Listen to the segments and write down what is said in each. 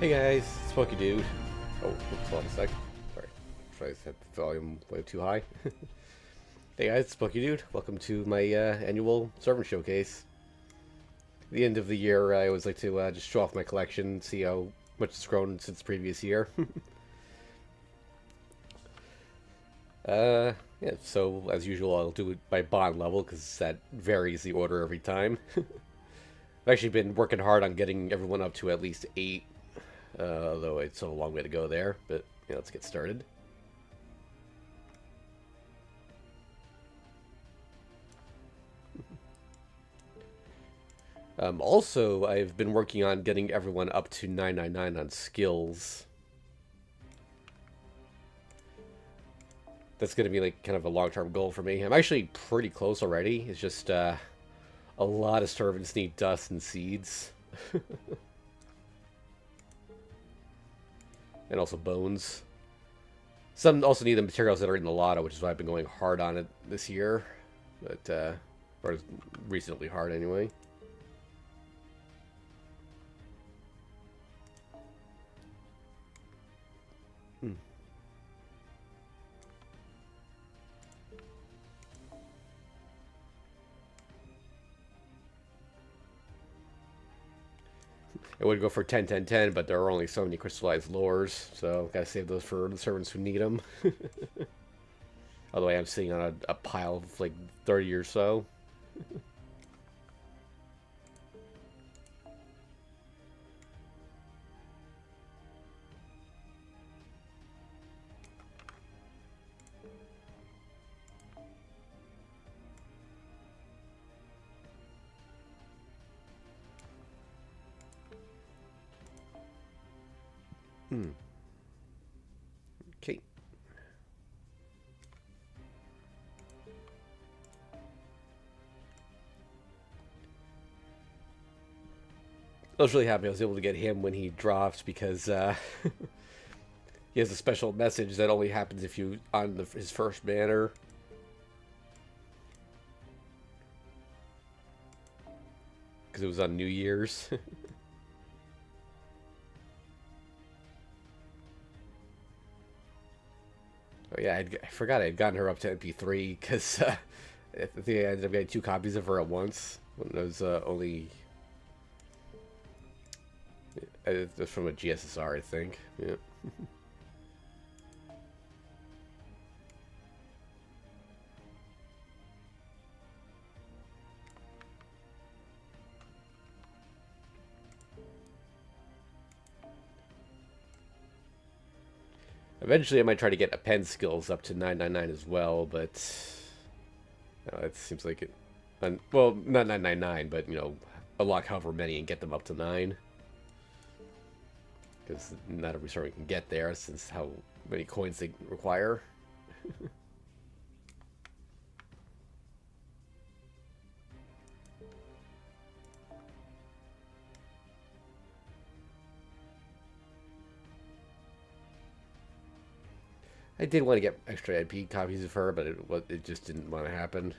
Hey guys, Spooky Dude. Oh, oops, hold on a sec. Sorry. Try to set the volume way too high. Hey guys, Spooky Dude. Welcome to my annual servant showcase. At the end of the year, I always like to just show off my collection, see how much it's grown since the previous year. Yeah, so as usual, I'll do it by bond level because that varies the order every time. I've actually been working hard on getting everyone up to at least 8, although it's still a long way to go there, but yeah, let's get started. Also, I've been working on getting everyone up to 999 on skills. That's going to be like kind of a long-term goal for me. I'm actually pretty close already. It's just a lot of servants need dust and seeds. And also bones. Some also need the materials that are in the lotto, which is why I've been going hard on it this year. But, or reasonably hard anyway. It would go for 10, 10, 10, but there are only so many crystallized lures, so gotta save those for the servants who need them. Although I am sitting on a pile of like 30 or so. Okay. I was really happy I was able to get him when he drops because he has a special message that only happens if you on his first banner. Because it was on New Year's. Oh yeah, I forgot I had gotten her up to MP3 because I think I ended up getting 2 copies of her at once. When it was only it's from a GSSR, I think. Yeah. Eventually, I might try to get append skills up to 999 as well, but it seems like it. Well, not 999, but unlock however many and get them up to 9. Because not every server can get there, since how many coins they require. I did want to get extra IP copies of her, but it just didn't want to happen.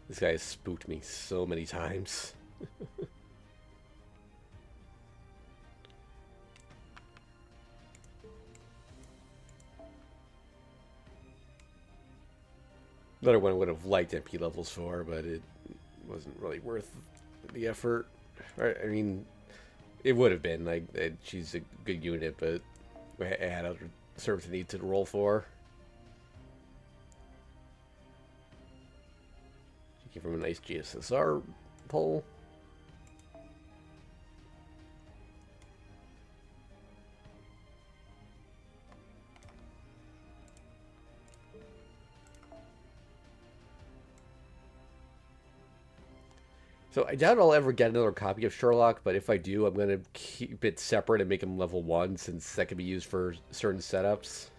This guy has spooked me so many times. Another one I would have liked MP levels for, but it wasn't really worth the effort. I mean, it would have been. Like, she's a good unit, but I had other servers I need to roll for. She came from a nice GSSR poll. So I doubt I'll ever get another copy of Sherlock, but if I do, I'm going to keep it separate and make him level 1, since that can be used for certain setups.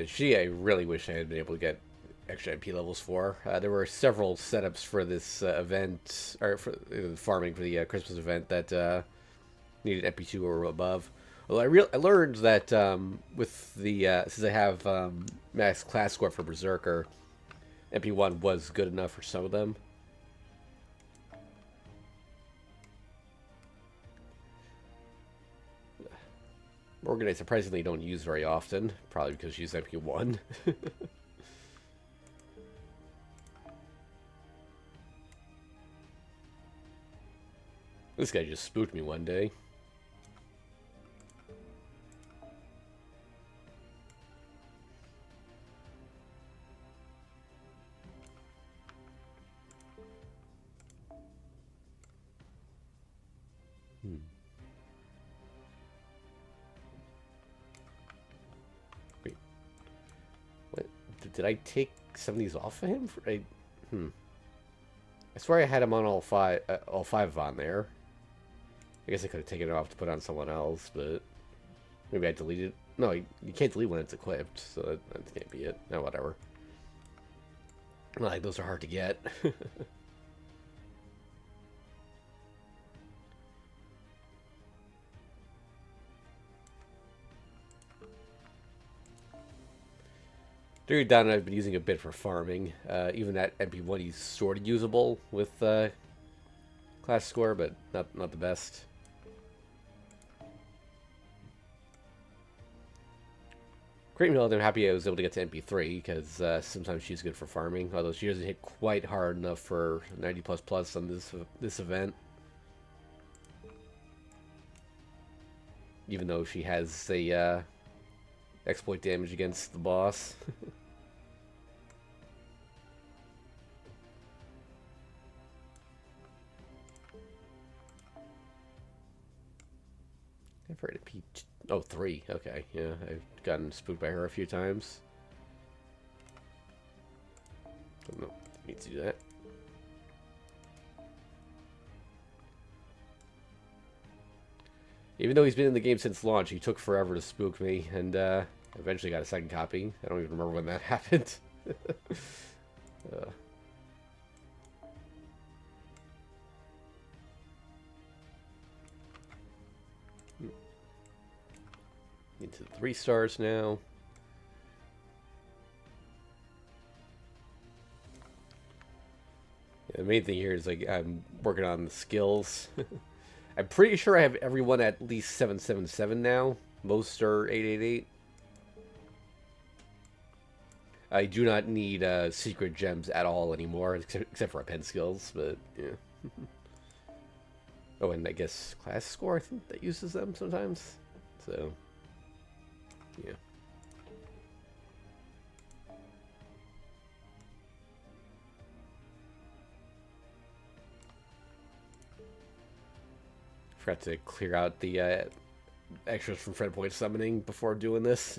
She, I really wish I had been able to get extra MP levels for. There were several setups for this event, or for farming for the Christmas event that needed MP2 or above. Well, I learned that with the since I have max class score for Berserker, MP1 was good enough for some of them. Morgan I surprisingly don't use very often, probably because she's MP1. This guy just spooked me one day. Wait. What? Did I take some of these off of him? I swear I had him on all five on there. I guess I could have taken it off to put on someone else, but maybe I deleted. No, you can't delete when it's equipped, so that can't be it. No, whatever. Like, those are hard to get. During down, I've been using a bit for farming. Even that MP1 is sort of usable with class score, but not the best. Great Mill, I'm happy I was able to get to MP3 because sometimes she's good for farming. Although she doesn't hit quite hard enough for 90++ on this event. Even though she has a exploit damage against the boss. I've heard it P. Oh, 3. Okay, yeah, I've gotten spooked by her a few times. Don't know. Need to do that. Even though he's been in the game since launch, he took forever to spook me, and eventually got a second copy. I don't even remember when that happened. Into 3 stars now. Yeah, the main thing here is like I'm working on the skills. I'm pretty sure I have everyone at least 777 now. Most are 888. I do not need secret gems at all anymore, except for pen skills, but yeah. Oh, and I guess class score, I think, that uses them sometimes. So, yeah. Forgot to clear out the extras from Friend Point Summoning before doing this.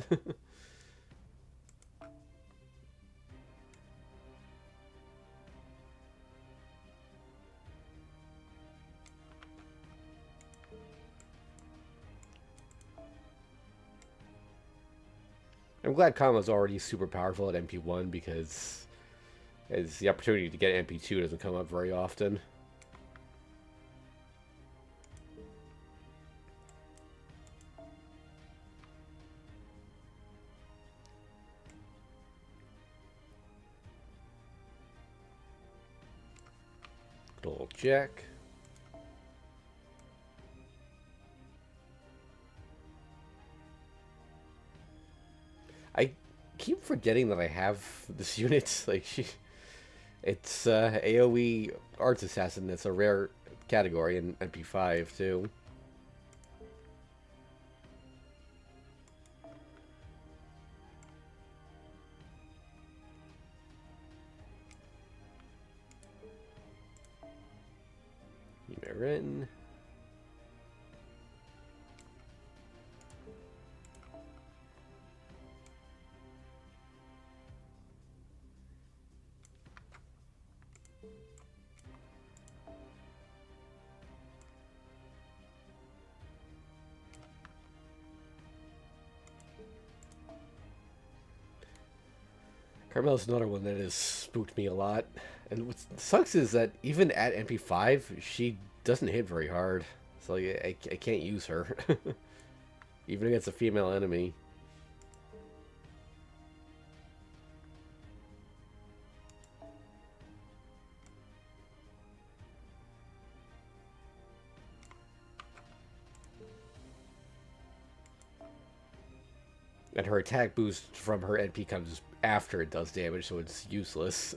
I'm glad Kama's already super powerful at MP1 because as the opportunity to get MP2 doesn't come up very often. Good old Jack. I keep forgetting that I have this unit. Like, it's AoE Arts Assassin. It's a rare category in MP5 too. Marin. Carmel's another one that has spooked me a lot. And what sucks is that even at MP5, she doesn't hit very hard. So I can't use her. Even against a female enemy. And her attack boost from her NP comes after it does damage, so it's useless.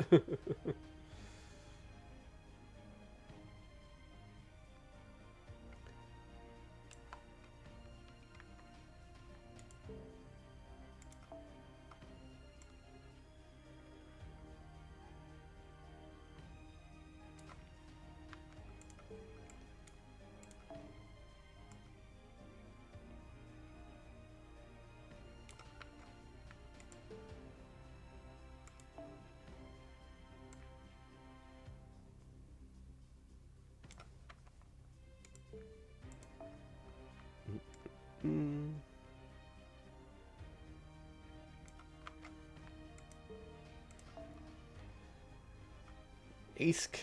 Ask,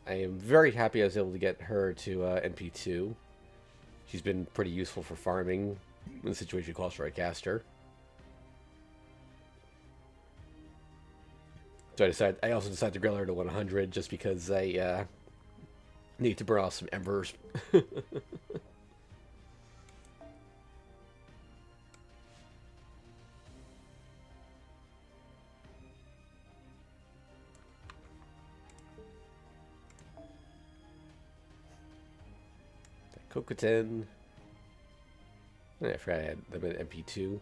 I am very happy I was able to get her to NP2. She's been pretty useful for farming when the situation calls for a caster. So I also decided to grill her to 100 just because I need to burn off some embers. Kokoten. I forgot I had them at MP2.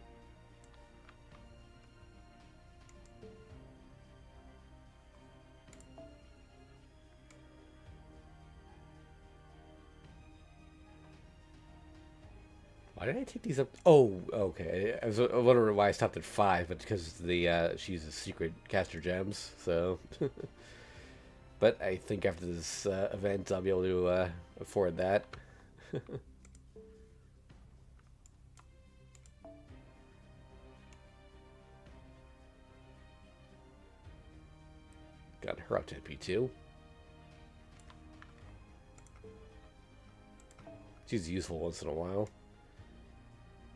Why did I take these up? Oh, okay. I was wondering why I stopped at 5, but because the she uses secret caster gems. So, but I think after this event, I'll be able to afford that. Got her up to NP2. She's useful once in a while.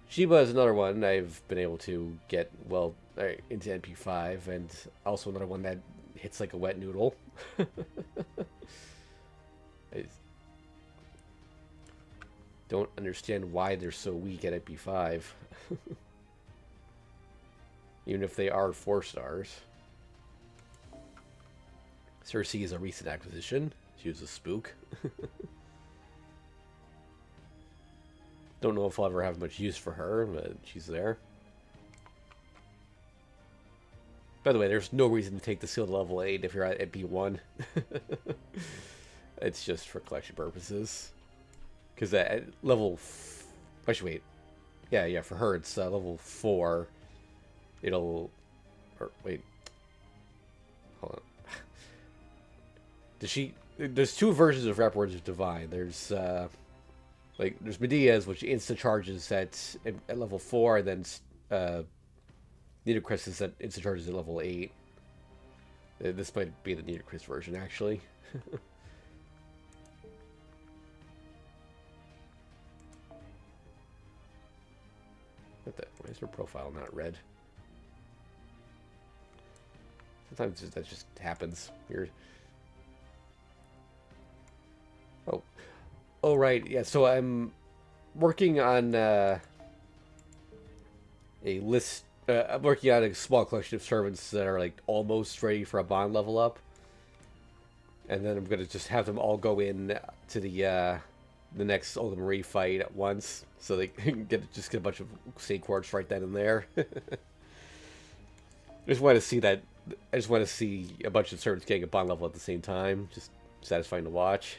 Sheba is another one I've been able to get well into NP5, and also another one that hits like a wet noodle. I don't understand why they're so weak at NP5. Even if they are 4 stars. Cersei is a recent acquisition. She was a spook. Don't know if I'll ever have much use for her, but she's there. By the way, there's no reason to take the seal to level 8 if you're at NP1. It's just for collection purposes. Because at level... Actually, wait. Yeah, for her it's level 4. It'll... Or, wait. Hold on. Does she... There's 2 versions of Rap Words of Divine. There's, there's Medea's, which insta charges at level 4, and then Nitocris is at insta charges at level 8. This might be the Nitocris version, actually. Why is her profile not red? Sometimes that just happens. Weird. Oh, right. Yeah, so I'm working on a list. I'm working on a small collection of servants that are like almost ready for a bond level up, and then I'm gonna just have them all go in to the next Ultima fight at once, so they can get a bunch of save quartz right then and there. I just want to see that. I just want to see a bunch of servants getting a bond level at the same time. Just satisfying to watch.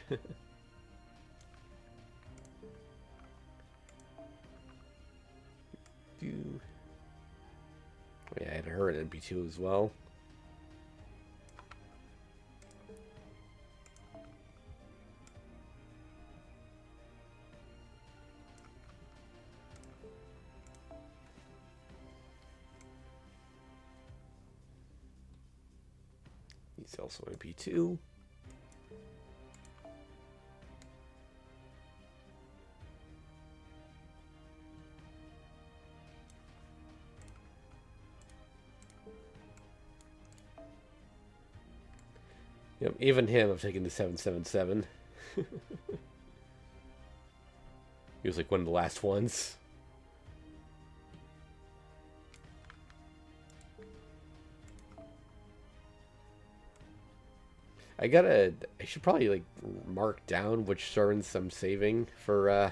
Yeah, I had her at NP2 as well. He's also MP2. Yep, even him, I've taken the 777. He was like one of the last ones. I should probably like mark down which turns I'm saving for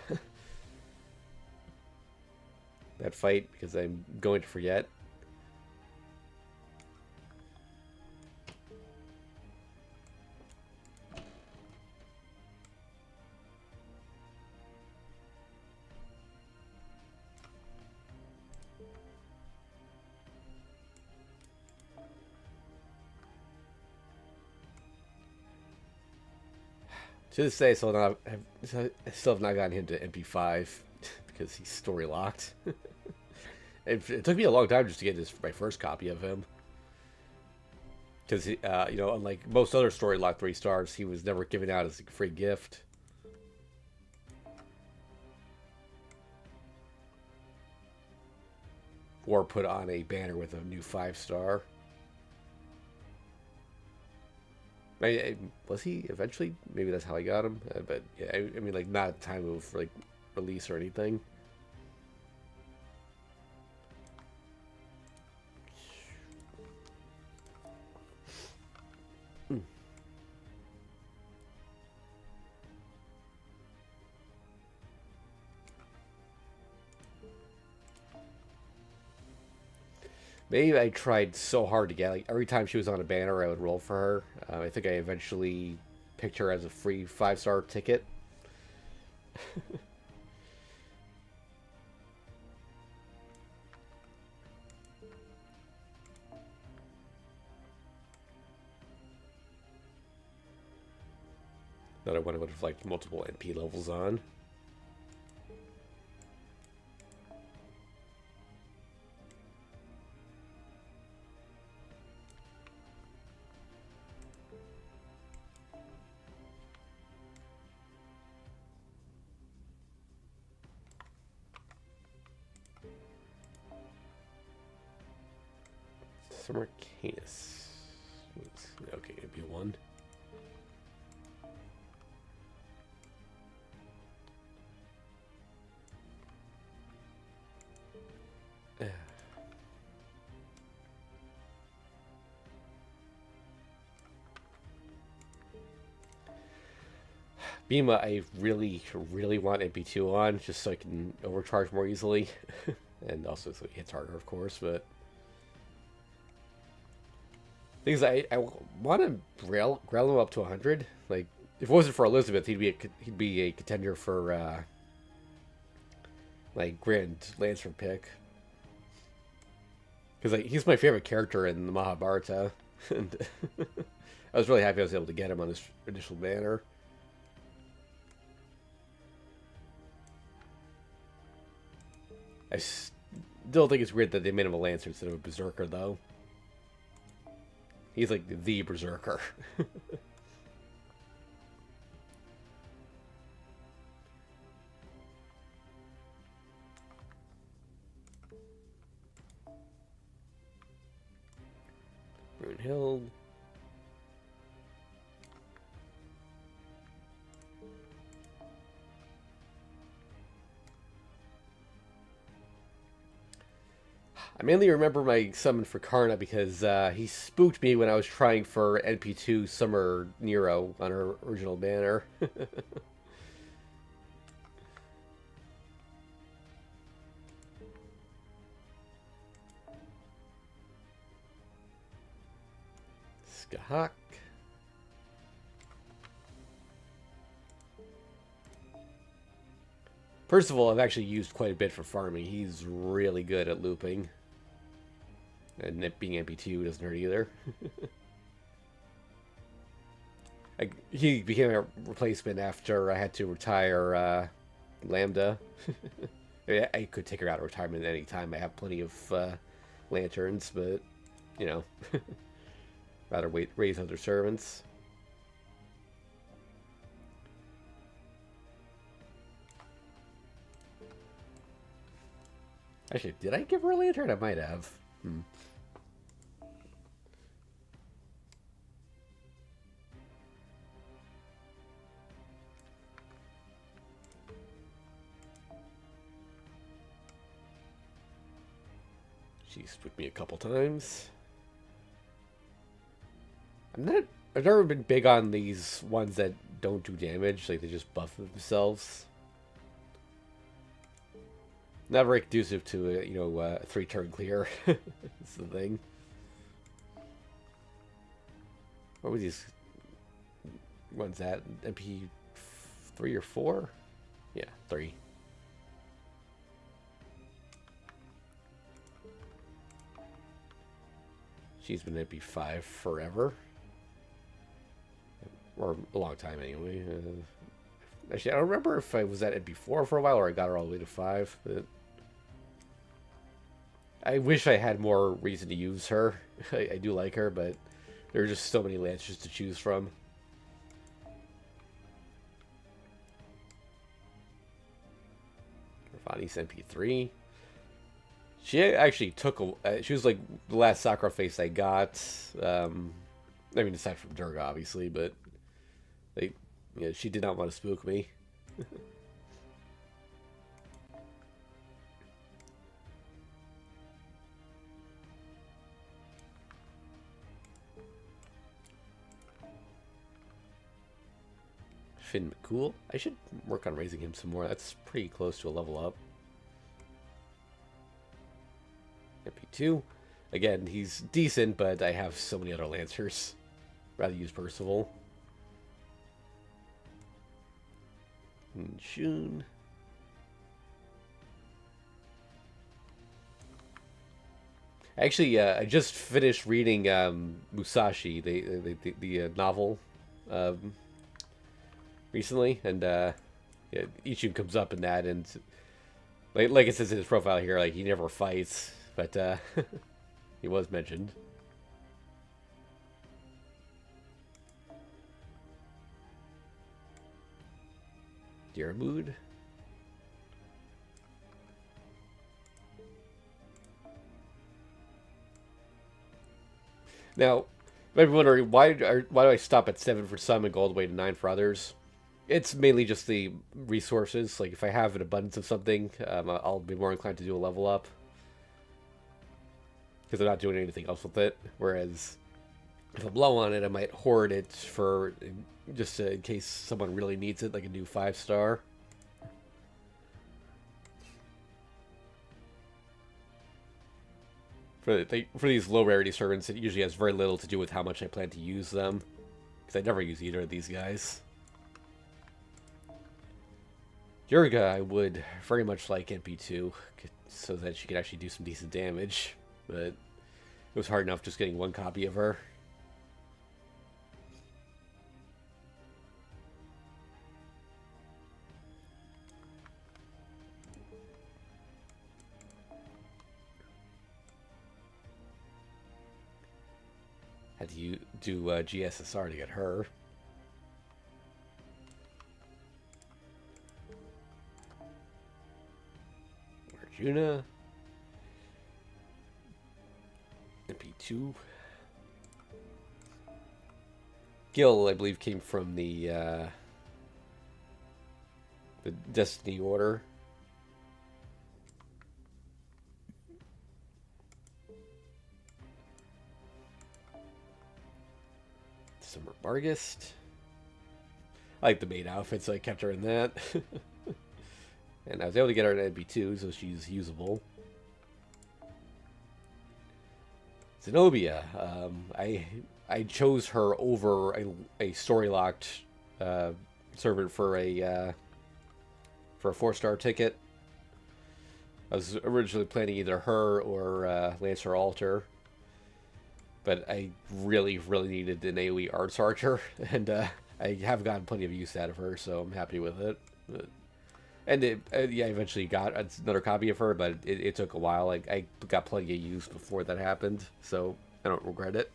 that fight because I'm going to forget. To this day, I still have not gotten him to MP5 because he's story locked. It took me a long time just to get my first copy of him. Because, unlike most other story locked 3 stars, he was never given out as a free gift. Or put on a banner with a new 5-star. Was he eventually? Maybe that's how I got him. But yeah, I mean, like not at the time of like release or anything. Maybe I tried so hard to get, like, every time she was on a banner, I would roll for her. I think I eventually picked her as a free 5-star ticket. That I would have like multiple NP levels on. Summer Canis. Okay, MP1. Bima, I really, really want MP2 on, just so I can overcharge more easily. And also so it hits harder, of course, but... Things I want to grail him up to 100. Like, if it wasn't for Elizabeth, he'd be a contender for, like, Grand Lancer pick. Because like, he's my favorite character in the Mahabharata. And I was really happy I was able to get him on this initial banner. I still think it's weird that they made him a Lancer instead of a Berserker, though. He's like the Berserker. Brunhild. I mainly remember my summon for Karna because he spooked me when I was trying for NP2 Summer Nero on her original banner. Skahak. First of all, I've actually used quite a bit for farming. He's really good at looping. And it being MP2 doesn't hurt either. He became a replacement after I had to retire Lambda. I could take her out of retirement at any time. I have plenty of lanterns, but, you know. Rather raise other servants. Actually, did I give her a lantern? I might have. She's spooked me a couple times. I've never been big on these ones that don't do damage, like they just buff themselves. Not very conducive to a, a 3-turn clear. That's the thing. What were these ones at? MP 3 or 4? Yeah, 3. She's been MP 5 forever. Or a long time anyway. Actually, I don't remember if I was at MP 4 for a while or I got her all the way to 5. But I wish I had more reason to use her. I do like her, but there are just so many lancers to choose from. Ravani's MP3. She actually took a... she was like the last sacrifice I got. I mean, aside from Durga, obviously, but she did not want to spook me. Finn McCool. I should work on raising him some more. That's pretty close to a level up. MP2. Again, he's decent, but I have so many other Lancers. Rather use Percival. Shun. Actually, I just finished reading Musashi, the novel, recently, and yeah, Ichun comes up in that, and like it says in his profile here, like he never fights, but he was mentioned. Diarmuid. Now, you might be wondering why do I stop at 7 for some and go all the way to 9 for others? It's mainly just the resources. Like if I have an abundance of something, I'll be more inclined to do a level up because I'm not doing anything else with it. Whereas if I'm low on it, I might hoard it for just in case someone really needs it, like a new 5-star. For these low rarity servants, it usually has very little to do with how much I plan to use them, because I never use either of these guys. Durga, I would very much like MP2, so that she could actually do some decent damage, but it was hard enough just getting one copy of her. Had to do GSSR to get her. Arjuna. MP2. Gil, I believe, came from the Destiny Order. Summer Bargist. I like the maid outfit, so I kept her in that. And I was able to get her an NB2, so she's usable. Zenobia. I chose her over a story-locked servant for a 4-star ticket. I was originally planning either her or Lancer Alter. But I really, really needed an AoE Arts Archer, and I have gotten plenty of use out of her, so I'm happy with it. And yeah, I eventually got another copy of her, but it took a while. I got plenty of use before that happened, so I don't regret it.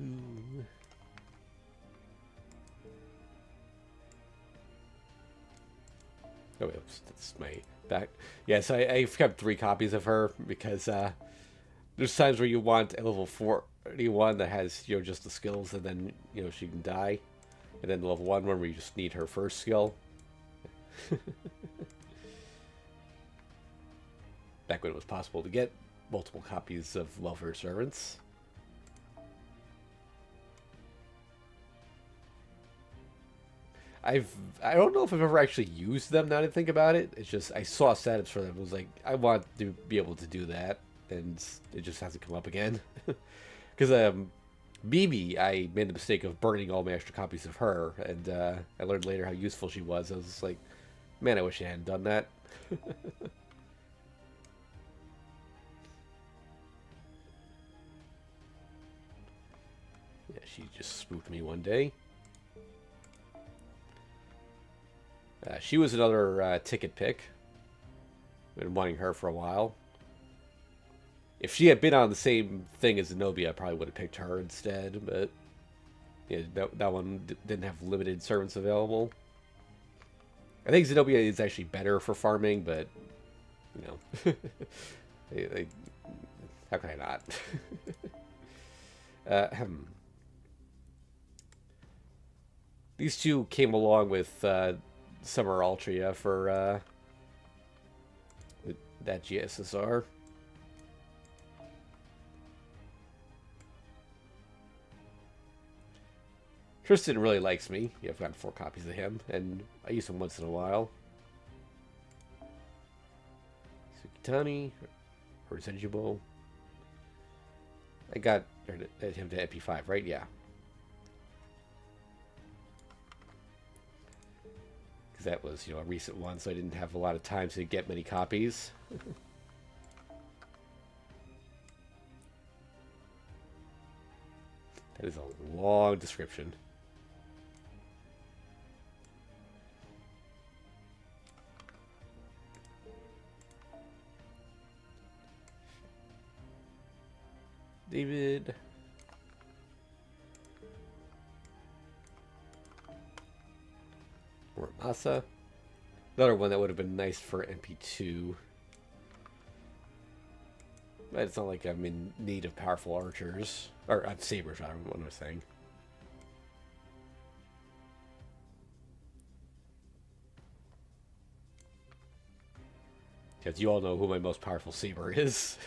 Ooh. Oh, oops, that's my back. Yes, I've kept 3 copies of her because there's times where you want a level 41 that has, you know, just the skills, and then, you know, she can die. And then the level 1 one where you just need her first skill. Back when it was possible to get multiple copies of Welfare Servants. I don't know if I've ever actually used them now that I think about it. It's just I saw setups for them. It was like I want to be able to do that, and it just hasn't come up again. Because BB, I made the mistake of burning all my extra copies of her, and I learned later how useful she was. I was just like, man, I wish I hadn't done that. Yeah, she just spooked me one day. She was another ticket pick. I've been wanting her for a while. If she had been on the same thing as Zenobia, I probably would have picked her instead, but yeah, that one didn't have limited servants available. I think Zenobia is actually better for farming, but, you know, how can I not? These two came along with Summer Altria for that GSSR. Tristan really likes me. Yeah, I've gotten 4 copies of him, and I use him once in a while. Sukitani, or Zenjibo. I got him to MP5, right? Yeah. Because that was, you know, a recent one, so I didn't have a lot of time to get many copies. That is a long description. David. Muramasa. Another one that would have been nice for MP2. But it's not like I'm in need of powerful archers. Or sabers, I don't know what I'm saying. Because you all know who my most powerful saber is.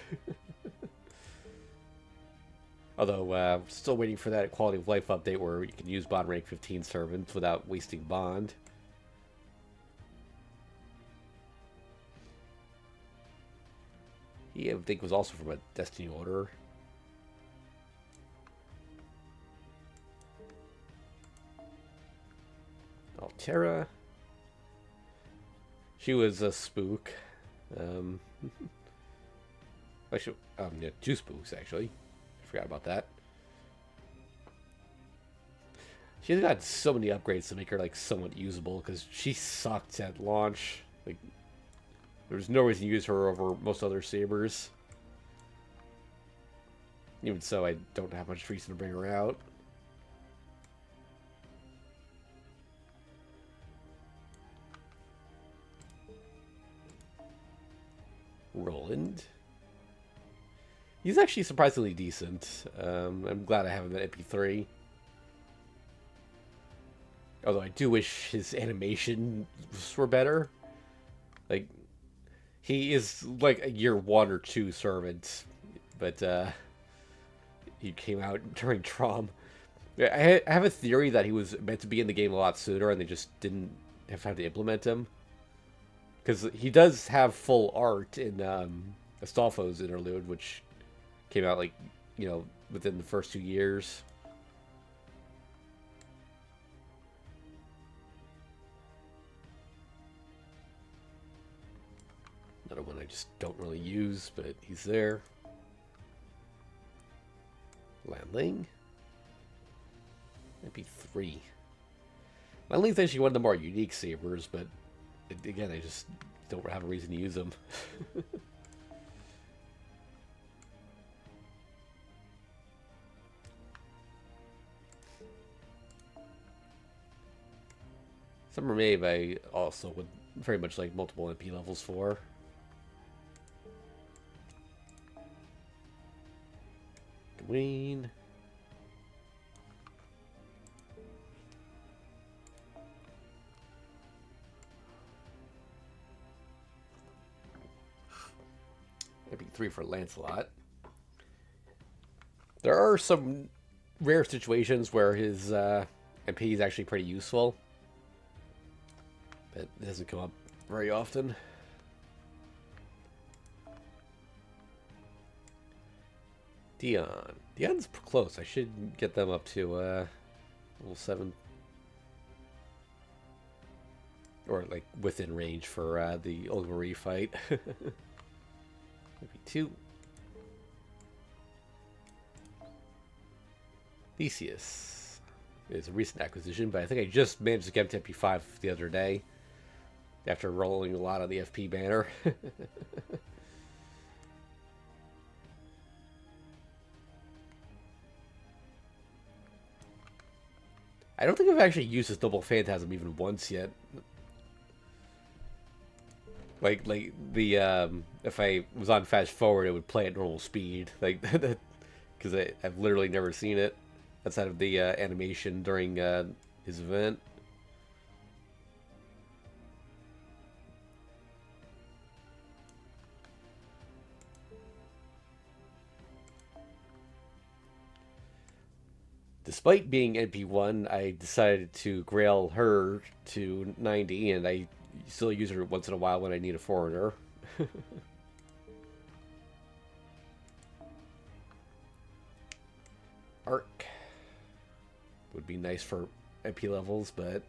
Although, still waiting for that quality of life update where you can use bond rank 15 servants without wasting bond. He, I think, was also from a Destiny order. Altera. She was a spook. Actually, yeah, 2 spooks, actually. Forgot about that. She's got so many upgrades to make her like somewhat usable because she sucked at launch. Like, there's no reason to use her over most other sabers. Even so, I don't have much reason to bring her out. Roland. He's actually surprisingly decent. I'm glad I have him at MP3. Although I do wish his animations were better. Like, he is like a year 1 or 2 servant, but he came out during Trom. I have a theory that he was meant to be in the game a lot sooner and they just didn't have time to implement him. Because he does have full art in Astolfo's interlude, which came out, like, you know, within the first 2 years. Another one I just don't really use, but he's there. Landling. MP3. Landling's actually one of the more unique sabers, but again, I just don't have a reason to use them. Some are made by also with very much like multiple MP levels for. Queen. Maybe 3 for Lancelot. There are some rare situations where his MP is actually pretty useful, but it doesn't come up very often. Dion. Dion's close. I should get them up to level 7. Or like within range for the Olga fight. Maybe 2. Theseus is a recent acquisition, but I think I just managed to get him to MP5 the other day after rolling a lot on the FP banner. I don't think I've actually used this double phantasm even once yet. Like the if I was on fast forward, it would play at normal speed, like that, because I've literally never seen it outside of the animation during his event. Despite being NP1, I decided to grail her to 90, and I still use her once in a while when I need a foreigner. Arc would be nice for MP levels, but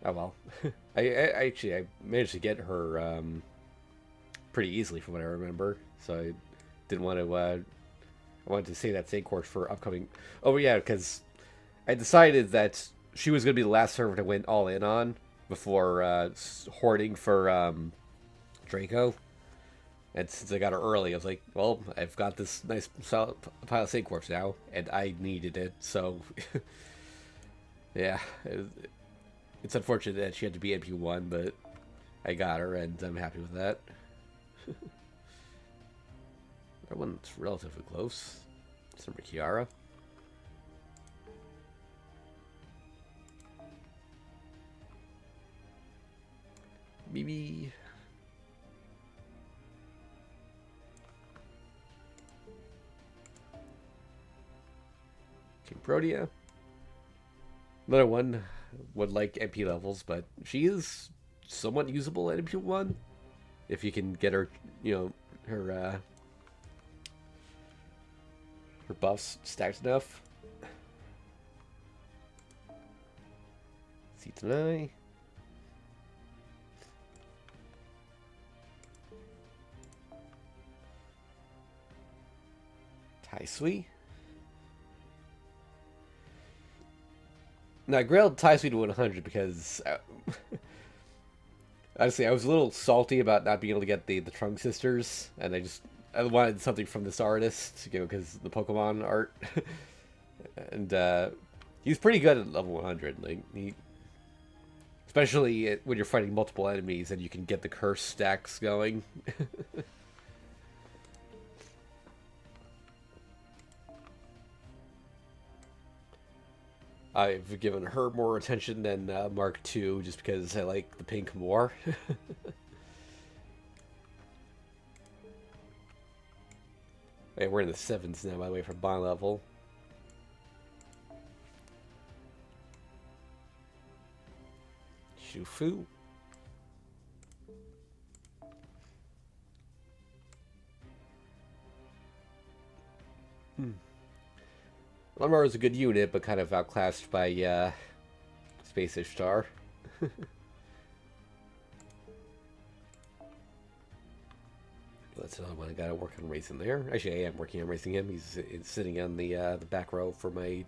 oh well. I managed to get her pretty easily from what I remember, so I didn't want to. I wanted to say that same course for upcoming. Oh yeah, because I decided that she was going to be the last server to went all in on before hoarding for Draco. And since I got her early, I was like, well, I've got this nice solid pile of Saint Corps now, and I needed it, so yeah. It's unfortunate that she had to be MP1, but I got her, and I'm happy with that. That one's relatively close. December Kiara. Maybe. King Protea. Another one would like MP levels, but she is somewhat usable at MP1 if you can get her, you know, her buffs stacked enough. Seatonai. Tai-Sui. Now, I grailed Tai-Sui to 100 because honestly, I was a little salty about not being able to get the Trunk Sisters, and I wanted something from this artist, you know, because the Pokemon art. And he's pretty good at level 100. Like especially when you're fighting multiple enemies and you can get the curse stacks going. I've given her more attention than Mark II just because I like the pink more. Hey, we're in the 7s now, by the way, for bond level. Shufu. Lamar is a good unit, but kind of outclassed by Space Ishtar. That's another one I gotta work on racing there. Actually, I am working on racing him. He's sitting on the back row for my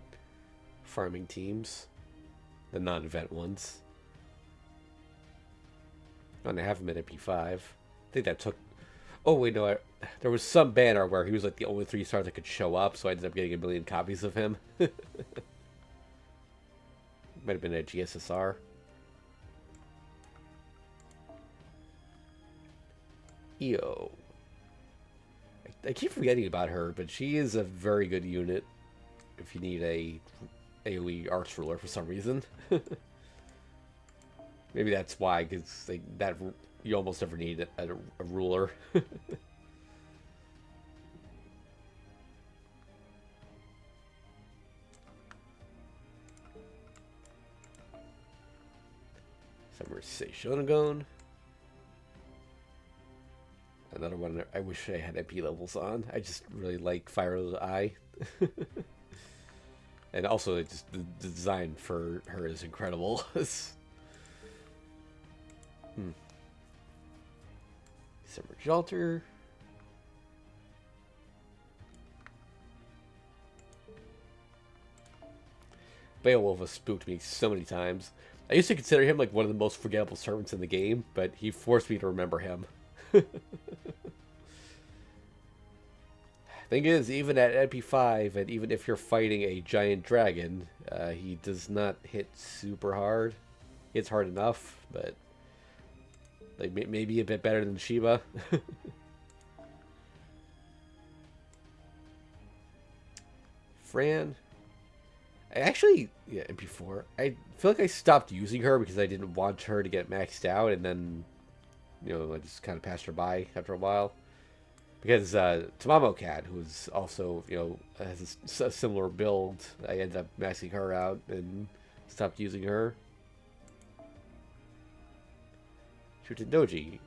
farming teams, the non-event ones. And I have him at MP5. I think that took. Oh wait, no. There was some banner where he was like the only 3-star that could show up, so I ended up getting 1 million copies of him. Might have been a GSSR. EO. I keep forgetting about her, but she is a very good unit if you need a AoE arch ruler for some reason. Maybe that's why, because that you almost never need a ruler. Summer Seishonagon. Another one I wish I had MP levels on. I just really like Fyro's Eye. And also, just the design for her is incredible. Summer Jalter. Beowulf has spooked me so many times. I used to consider him like one of the most forgettable servants in the game, but he forced me to remember him. Thing is, even at MP5, and even if you're fighting a giant dragon, he does not hit super hard. It's hard enough, but like maybe a bit better than Shiva. Fran. Yeah, MP4. I feel like I stopped using her because I didn't want her to get maxed out, and then, I just kind of passed her by after a while. Because Tamamo Cat, who's also, has a similar build, I ended up maxing her out and stopped using her. Shutendoji.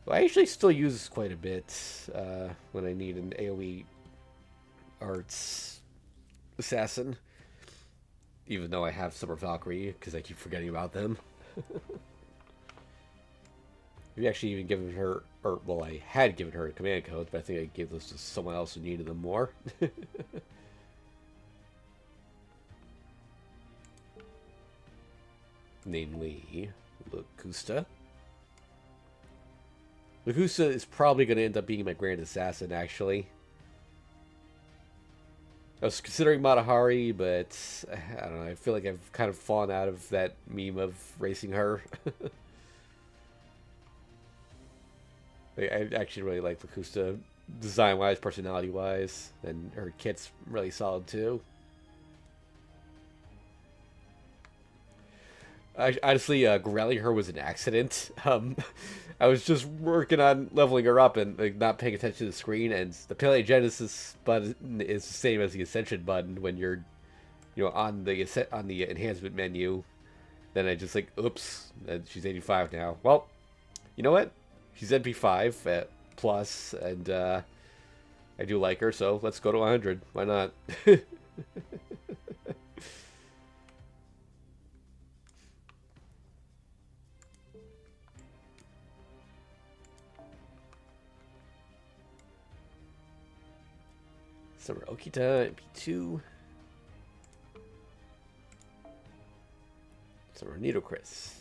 Well, I actually still use quite a bit when I need an AoE arts assassin. Even though I have Summer Valkyrie, because I keep forgetting about them. We've actually even given her, well, I had given her a command code, but I think I gave those to someone else who needed them more. Namely, Locusta. Locusta is probably going to end up being my Grand Assassin, actually. I was considering Matahari, but I don't know, I feel like I've kind of fallen out of that meme of racing her. I actually really like Locusta, design-wise, personality-wise, and her kit's really solid, too. Honestly, growling her was an accident. I was just working on leveling her up and not paying attention to the screen, and the Paleogenesis button is the same as the Ascension button when you're, on the enhancement menu. Then I just oops, she's 85 now. Well, you know what? She's MP5 at plus, and I do like her, so let's go to 100. Why not? Summer Okita, MP2. Summer Nitocris.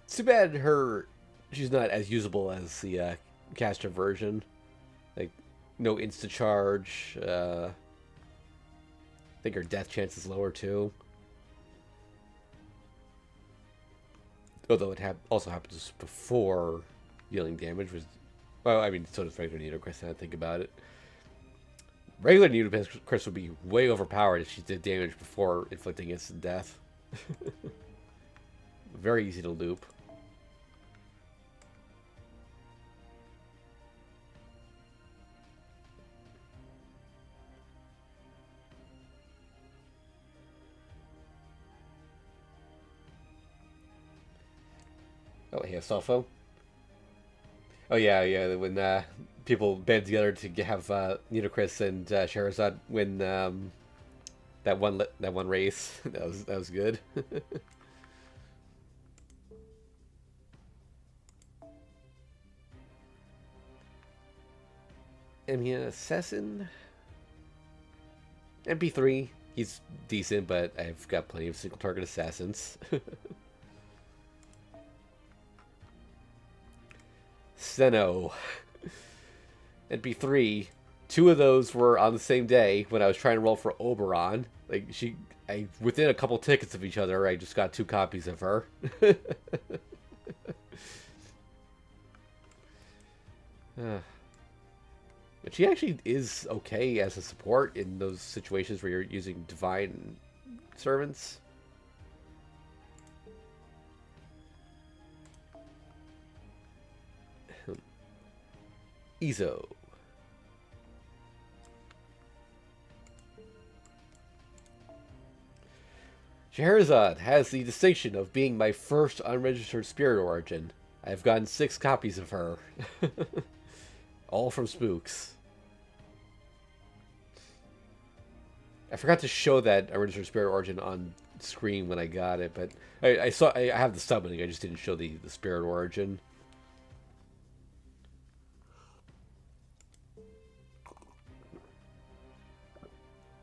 It's too bad she's not as usable as the caster version. Like, no insta-charge. I think her death chance is lower, too. Although it also happens before dealing damage. Well, I mean, so does regular Nitocris, now I think about it. Regular Nitocris would be way overpowered if she did damage before inflicting instant death. Very easy to loop. Oh, hey, Astolfo. Oh yeah. When people band together to have Nitocris and Sherazade win that one race, that was good. Emiya Assassin. MP3. He's decent, but I've got plenty of single target assassins. Seno. NP3. Two of those were on the same day when I was trying to roll for Oberon. Within a couple tickets of each other, I just got 2 copies of her. But she actually is okay as a support in those situations where you're using divine servants. Izo. Scheherazade has the distinction of being my first unregistered spirit origin. I have gotten 6 copies of her. All from Spooks. I forgot to show that unregistered spirit origin on screen when I got it, but I have the summoning, I just didn't show the spirit origin.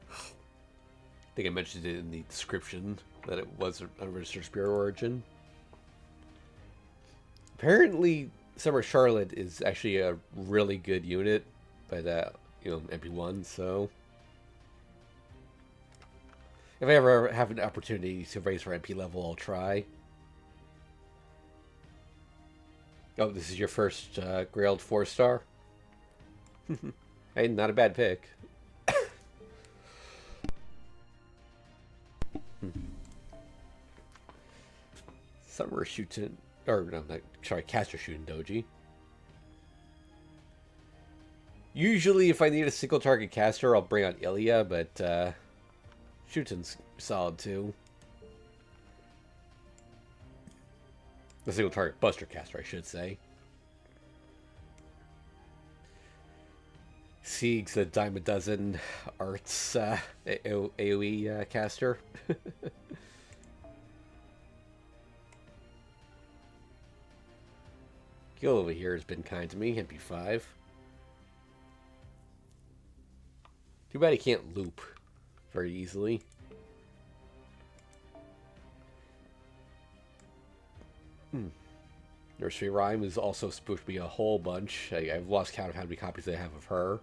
I think I mentioned it in the description that it was an unregistered spirit origin. Apparently, Summer Charlotte is actually a really good unit, but you know, MP1. So if I ever have an opportunity to raise her MP level, I'll try. Oh, this is your first Grailed 4-star? Hey, not a bad pick. Summer shooting, or no, not, sorry, caster shooting doji. Usually, if I need a single target caster, I'll bring out Ilya, but shooting's solid too. A single target buster caster, I should say. Sieg's the dime a dozen arts AoE caster. Gil over here has been kind to me, MP5. Too bad he can't loop very easily. Nursery Rhyme is also supposed to be a whole bunch. I've lost count of how many copies I have of her.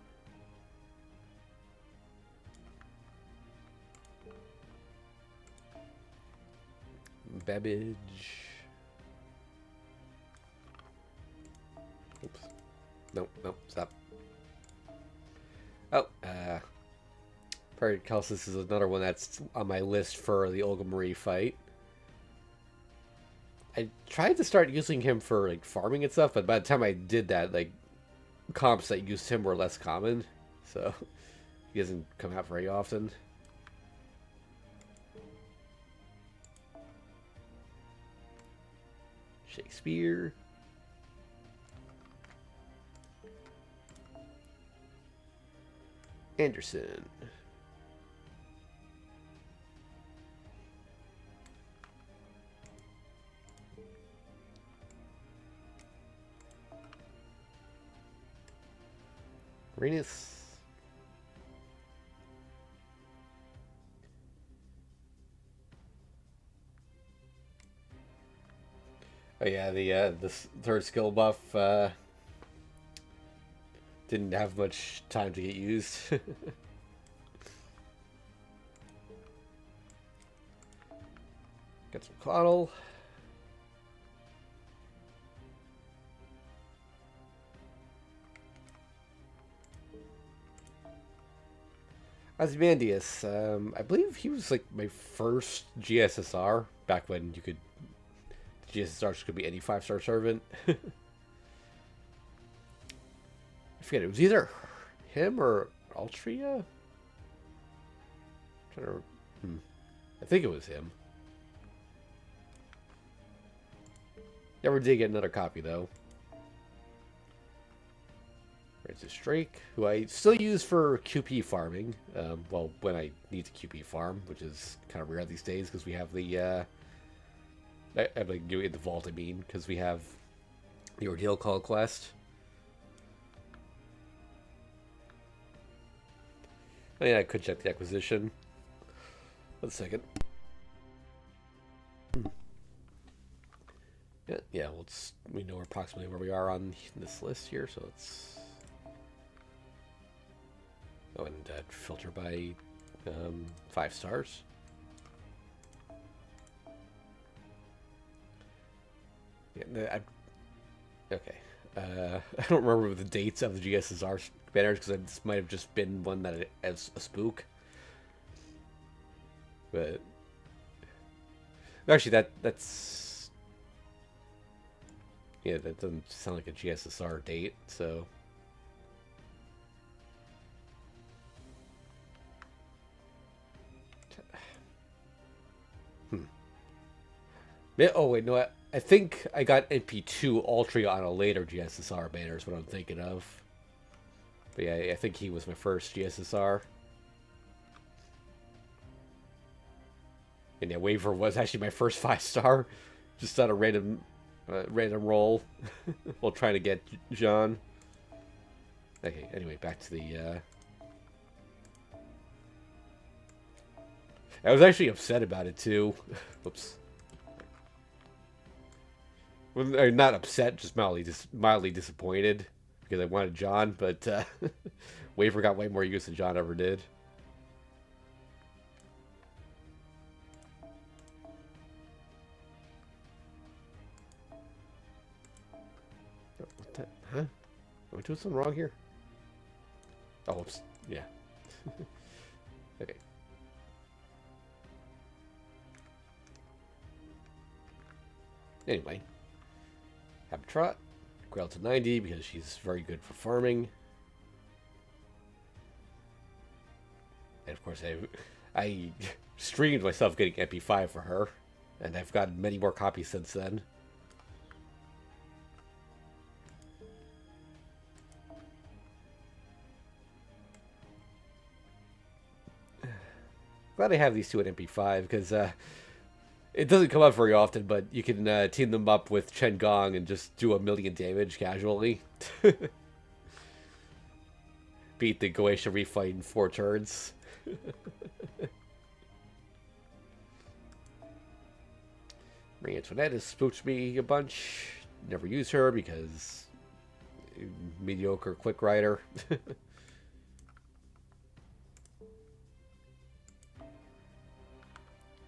Babbage. Oops. Nope, nope, stop. Oh, Paracelsus is another one that's on my list for the Olga Marie fight. I tried to start using him for like farming and stuff, but by the time I did that, like comps that used him were less common, so he doesn't come out very often. Shakespeare. Anderson. Renus. Oh yeah, the third skill buff didn't have much time to get used. Got some Coddle. Ozymandias, I believe he was like my first GSSR back when you could GSSRs could be any 5-star servant. I forget, it was either him or Altria. I think it was him. Never did get another copy though. There's a Drake, who I still use for QP farming. Well, when I need to QP farm, which is kind of rare these days because we have the I'm like doing it in the vault. I mean, because we have the Ordeal Call quest. Oh yeah, I could check the acquisition. 1 second. Yeah. Well, we know approximately where we are on this list here, so let's. Oh, and filter by 5 stars. Yeah, okay. I don't remember the dates of the GSSR banners because this might have just been one that as a spook. But actually, that's yeah, that doesn't sound like a GSSR date. So yeah, oh wait, no, I think I got NP2 Altria on a later GSSR banner is what I'm thinking of. But yeah, I think he was my first GSSR. And yeah, Waver was actually my first 5-star, just on a random roll while trying to get John. Okay, anyway, back to the. I was actually upset about it too. Whoops. Well, not upset, just mildly disappointed because I wanted John, but Waver got way more use than John ever did. Huh? Am I doing something wrong here? Oh, oops. Yeah. Okay. Anyway. Habitrot. Grail to 90 because she's very good for farming. And of course, I streamed myself getting MP5 for her. And I've gotten many more copies since then. Glad I have these two at MP5 because it doesn't come up very often, but you can team them up with Chen Gong and just do 1,000,000 damage casually. Beat the Goetia refight in 4 turns. Marie Antoinette has spooked me a bunch. Never use her because mediocre quick rider.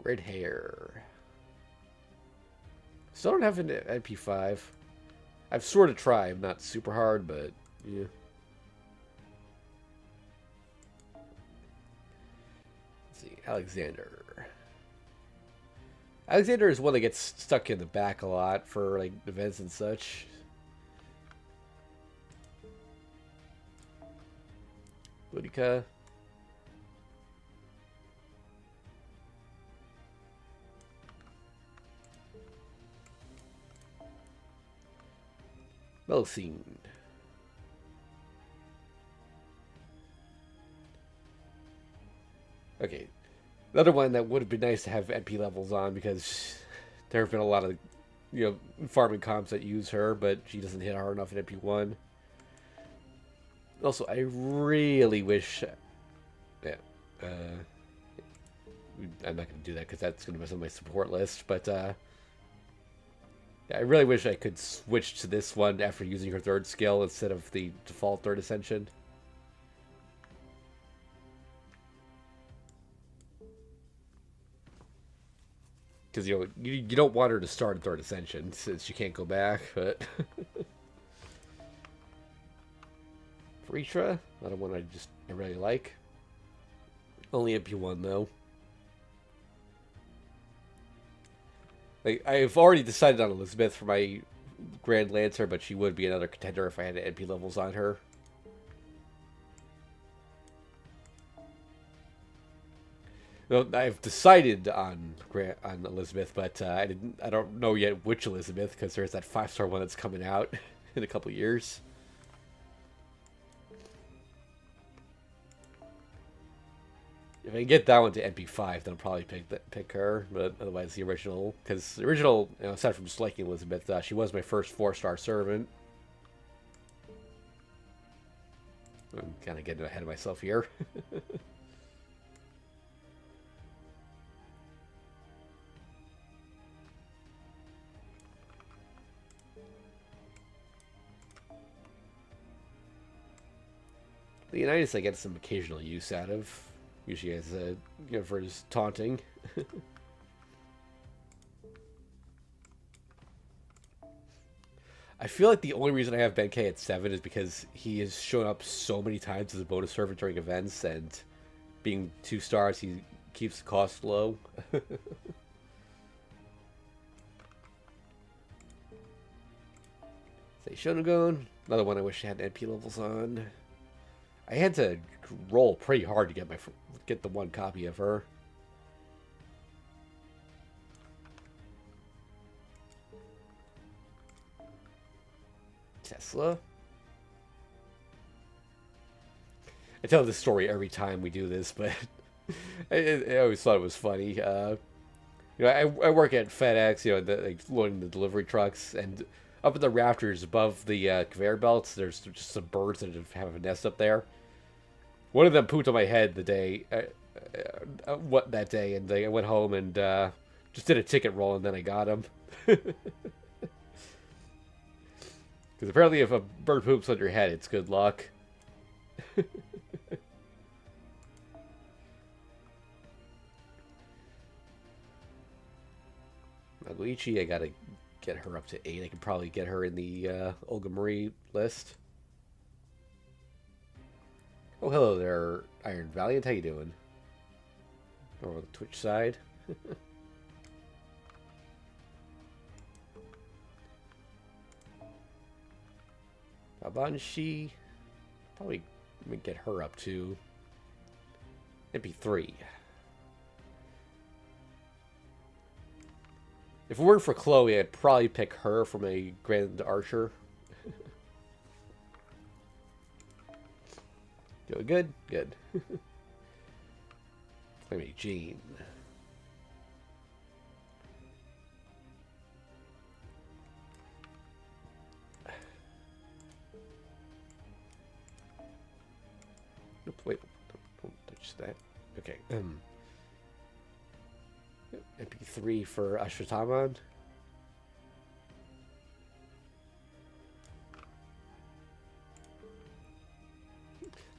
Red hair. Still don't have an MP5. I've sort of tried, not super hard, but yeah. Let's see, Alexander. Alexander is one that gets stuck in the back a lot for like events and such. Boudica. Melusine. Okay. Another one that would have been nice to have NP levels on because there have been a lot of, farming comps that use her, but she doesn't hit hard enough at NP1. Also, I really wish... Yeah. I'm not going to do that because that's going to mess up my support list, but... Yeah, I really wish I could switch to this one after using her 3rd skill instead of the default 3rd Ascension. Because, you don't want her to start a 3rd Ascension since she can't go back, but... Fritra, another one I really like. Only MP1 though. I've already decided on Elizabeth for my Grand Lancer, but she would be another contender if I had NP levels on her. Well, I've decided on Elizabeth, but I don't know yet which Elizabeth because there's that 5-star one that's coming out in a couple years. If I can get that one to MP5, then I'll probably pick her. But otherwise, the original, because the original, aside from just liking Elizabeth, she was my first 4-star servant. I'm kind of getting ahead of myself here. The Unitas I get some occasional use out of. Usually as for his taunting. I feel like the only reason I have Benkei at 7 is because he has shown up so many times as a bonus servant during events, and being 2 stars, he keeps the cost low. Say Shonagon, another one I wish I had NP levels on. I had to roll pretty hard to get the one copy of her. Tesla. I tell this story every time we do this, but I always thought it was funny. I work at FedEx, like loading the delivery trucks, and up in the rafters above the conveyor belts, there's just some birds that have a nest up there. One of them pooped on my head that day, and I went home and just did a ticket roll, and then I got him. Because apparently if a bird poops on your head, it's good luck. Maguichi, I gotta get her up to 8. I can probably get her in the Olga Marie list. Oh, hello there, Iron Valiant. How you doing? Over the Twitch side. Babanshi. Probably get her up to MP3. If it weren't for Chloe, I'd probably pick her from a Grand Archer. Doing good? Good. Maybe Jean. Oops, wait. Don't touch that. Okay. MP3 for Ashwataman.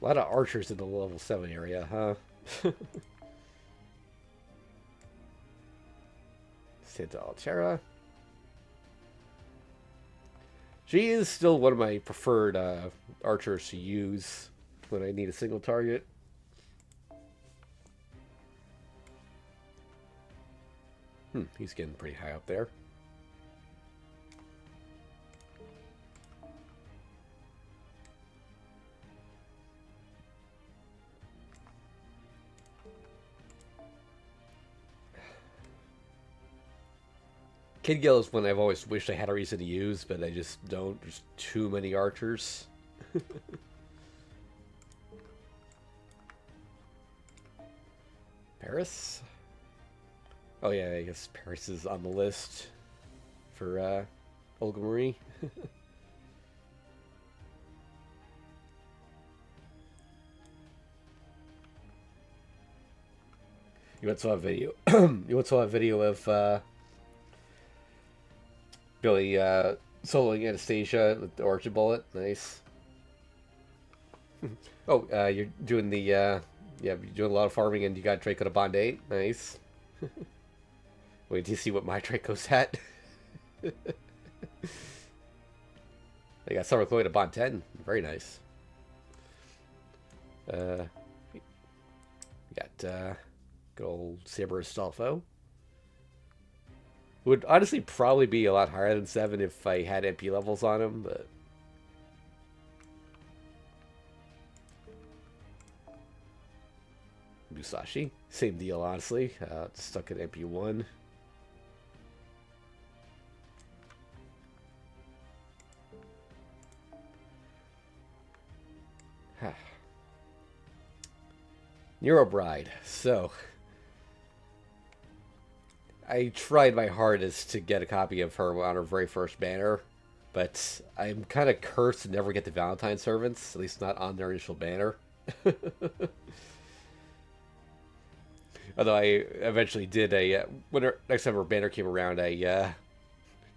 A lot of archers in the level 7 area, huh? Santa Altera. She is still one of my preferred archers to use when I need a single target. He's getting pretty high up there. Kid Gill is one I've always wished I had a reason to use, but I just don't. There's too many archers. Paris? Oh yeah, I guess Paris is on the list for Olga Marie. You once saw a video. You once saw a video of Billy soloing Anastasia with the Orchid Bullet. Nice. Oh, you're doing the yeah, you're doing a lot of farming, and you got Draco to Bond 8. Nice. Wait, do you see what my Draco's at? I got Summer Chloe to Bond 10. Very nice. We got good old Saber Astolfo. Would honestly probably be a lot higher than 7 if I had MP levels on him, but... Musashi. Same deal, honestly. Stuck at MP1. Nero Bride. So... I tried my hardest to get a copy of her on her very first banner, but I'm kind of cursed to never get the Valentine servants, at least not on their initial banner. Although I eventually did when next time her banner came around, I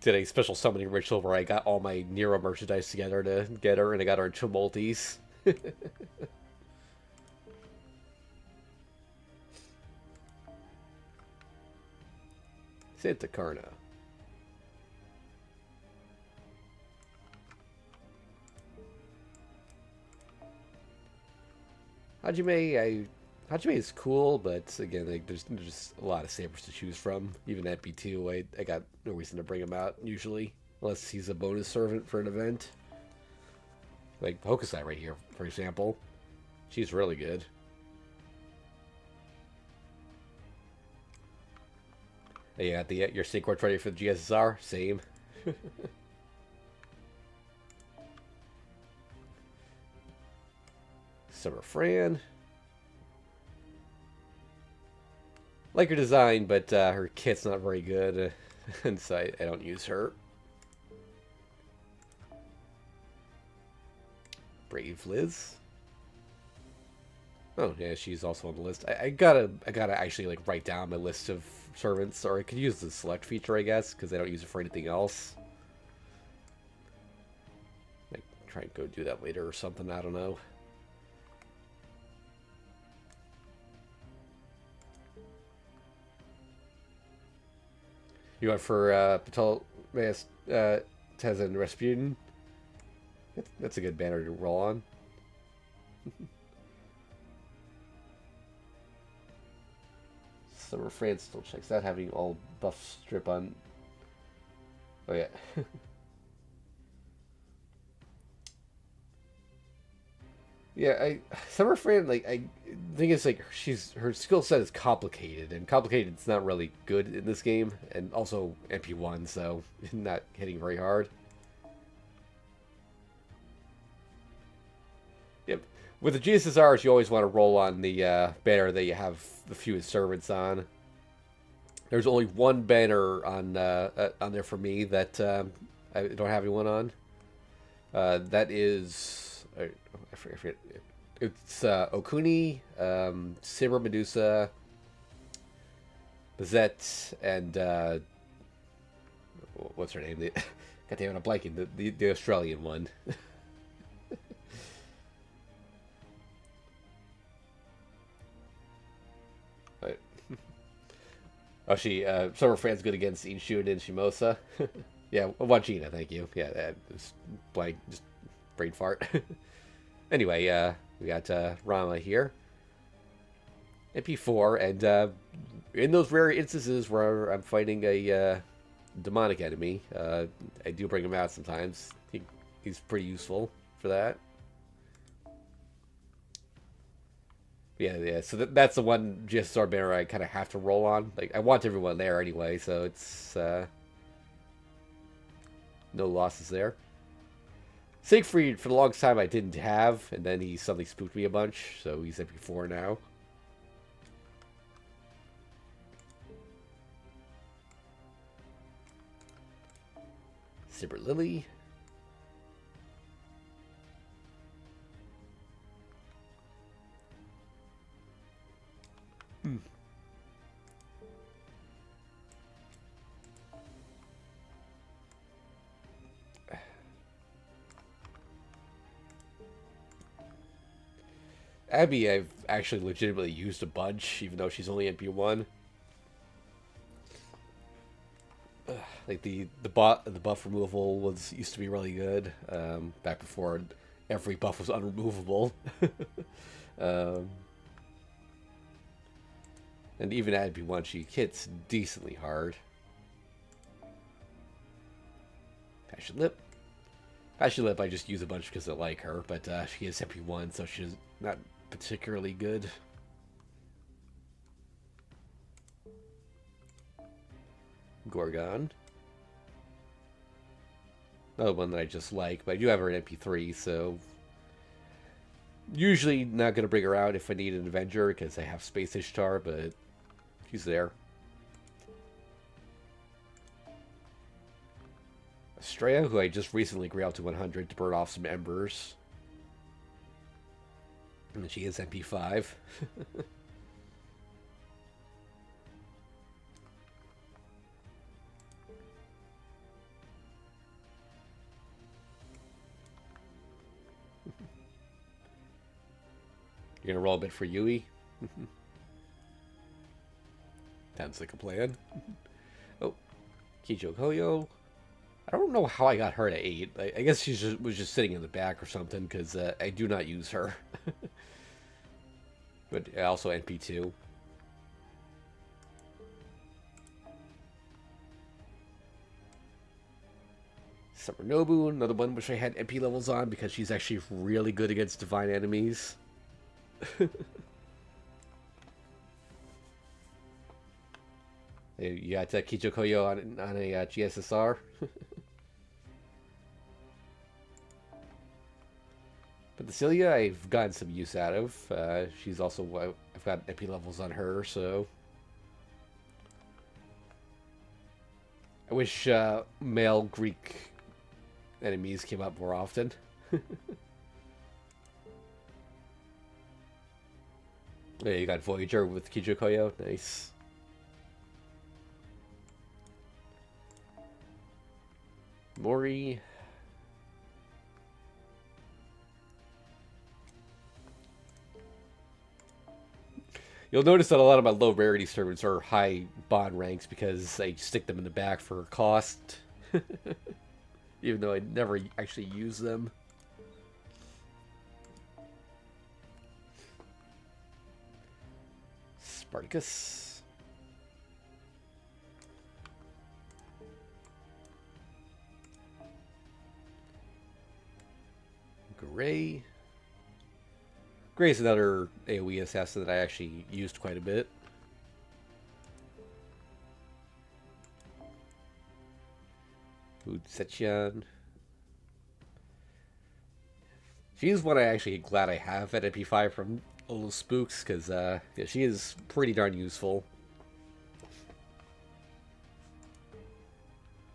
did a special summoning ritual where I got all my Nero merchandise together to get her, and I got her in 2 multis. Santa Carna. Hajime is cool, but again, like, there's just a lot of sabers to choose from. Even at B2, I got no reason to bring him out usually, unless he's a bonus servant for an event. Like Hokusai right here, for example. She's really good. Hey, you got your sync course ready for the GSSR? Same. Summer Fran. Like her design, but her kit's not very good, and so I don't use her. Brave Liz. Oh yeah, she's also on the list. I gotta actually like write down my list of servants, or I could use the select feature, I guess, because I don't use it for anything else. Like try and go do that later or something. I don't know. You went for Patel Tezin Rasputin? That's a good banner to roll on. Summer France still checks out, having all buff strip on. Oh yeah. Yeah, Summer Fran, like, I think it's like her skill set is complicated, and complicated's not really good in this game, and also MP1, so not hitting very hard. Yep. With the GSSRs, you always want to roll on the banner that you have the fewest servants on. There's only one banner on there for me that I don't have anyone on. That is. I forget. It's Okuni, Saber Medusa, Bazette, and what's her name? God damn it, I'm blanking. The Australian one. Right. Oh, Summer Fran's good against Inshun and Shimosa. Yeah, Wajina, thank you. Yeah, just blank, just brain fart. Anyway, we got Rama here. MP4, and in those rare instances where I'm fighting a demonic enemy, I do bring him out sometimes. He's pretty useful for that. Yeah. So that's the one GSSR banner I kind of have to roll on. Like, I want everyone there anyway, so it's no losses there. Siegfried, for the longest time, I didn't have, and then he suddenly spooked me a bunch, so he's MP4 now. Sibert Lily. Abby, I've actually legitimately used a bunch, even though she's only MP1. Like the buff removal used to be really good back before every buff was unremovable. And even at MP1, she hits decently hard. Passion Lip. Passion Lip, I just use a bunch because I like her, but she is MP1, so she's not particularly good. Gorgon. Another one that I just like, but I do have her in MP3, so usually not going to bring her out if I need an Avenger because I have Space Ishtar, but she's there. Estrella, who I just recently grew out to 100 to burn off some embers. And she is MP5. You're gonna roll a bit for Yui? Sounds like a plan. Oh, Kijo Koyo. I don't know how I got her to 8. I guess she was just sitting in the back or something, because I do not use her. but also NP2. Summer Nobu, another one which I had NP levels on because she's actually really good against divine enemies. You got Kijo on a GSSR. But the Celia, I've gotten some use out of. She's also, I've got NP levels on her, so. I wish male Greek enemies came up more often. Yeah, you got Voyager with Kijo Koyo. Nice. Mori. You'll notice that a lot of my low rarity servants are high bond ranks because I stick them in the back for cost. Even though I never actually use them. Spartacus. Gray. Gray's another AoE assassin that I actually used quite a bit. Setchian. She's one I actually glad I have at MP5 from all those spooks, because yeah, she is pretty darn useful.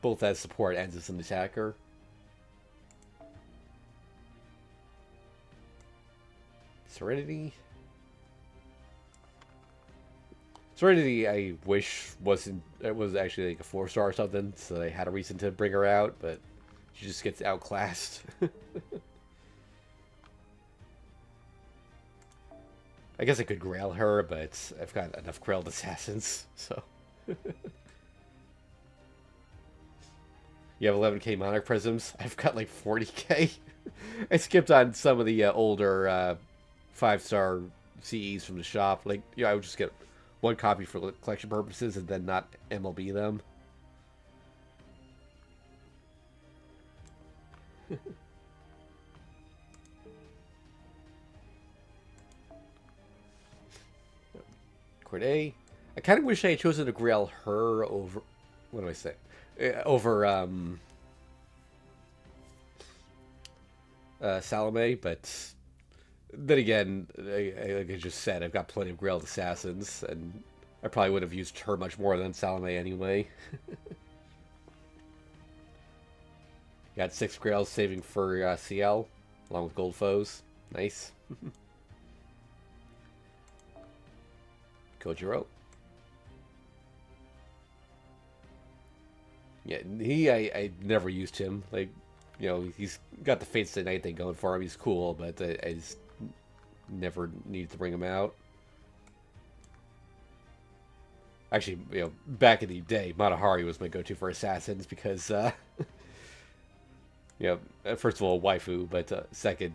Both as support and as an attacker. Serenity. Serenity, I wish it was actually like a 4-star or something, so I had a reason to bring her out, but she just gets outclassed. I guess I could grail her, but I've got enough grailed assassins, so. You have 11k Monarch Prisms? I've got like 40k. I skipped on some of the older 5-star CEs from the shop. Like, I would just get one copy for collection purposes and then not MLB them. Corday. I kind of wish I had chosen to grail her over... What do I say? Over Salome, but then again, like I just said, I've got plenty of grailed assassins, and I probably would have used her much more than Salome anyway. Got 6 grails saving for CL, along with gold foes. Nice. Kojiro. Yeah, I never used him. Like, he's got the Fate Stay Night thing going for him. He's cool, but I just never needed to bring him out. Actually, back in the day, Matahari was my go-to for assassins because, first of all, waifu, but second,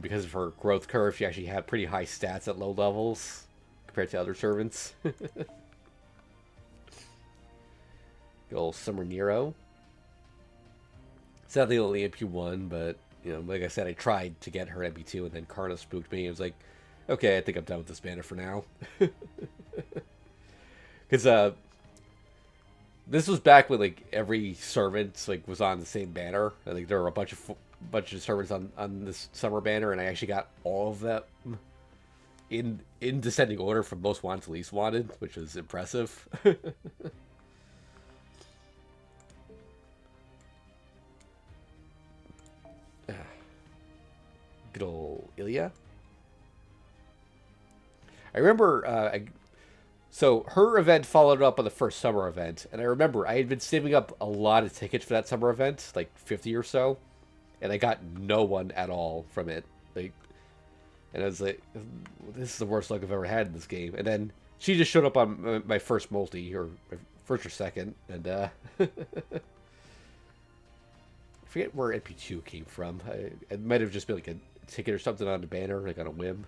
because of her growth curve, she actually had pretty high stats at low levels compared to other servants. Good old Summer Nero. Sadly, only MP1, but, like I said, I tried to get her MP2, and then Karna spooked me. It was like, okay, I think I'm done with this banner for now. Because, this was back when, like, every servant, like, was on the same banner. I think there were a bunch of servants on this summer banner, and I actually got all of them in descending order from most wanted to least wanted, which was impressive. Good old Ilya. I remember, so her event followed up on the first summer event, and I remember I had been saving up a lot of tickets for that summer event, like 50 or so, and I got no one at all from it. Like, and I was like, this is the worst luck I've ever had in this game. And then she just showed up on my first multi, or my first or second, and I forget where NP2 came from. It might have just been like a ticket or something on the banner, like on a whim.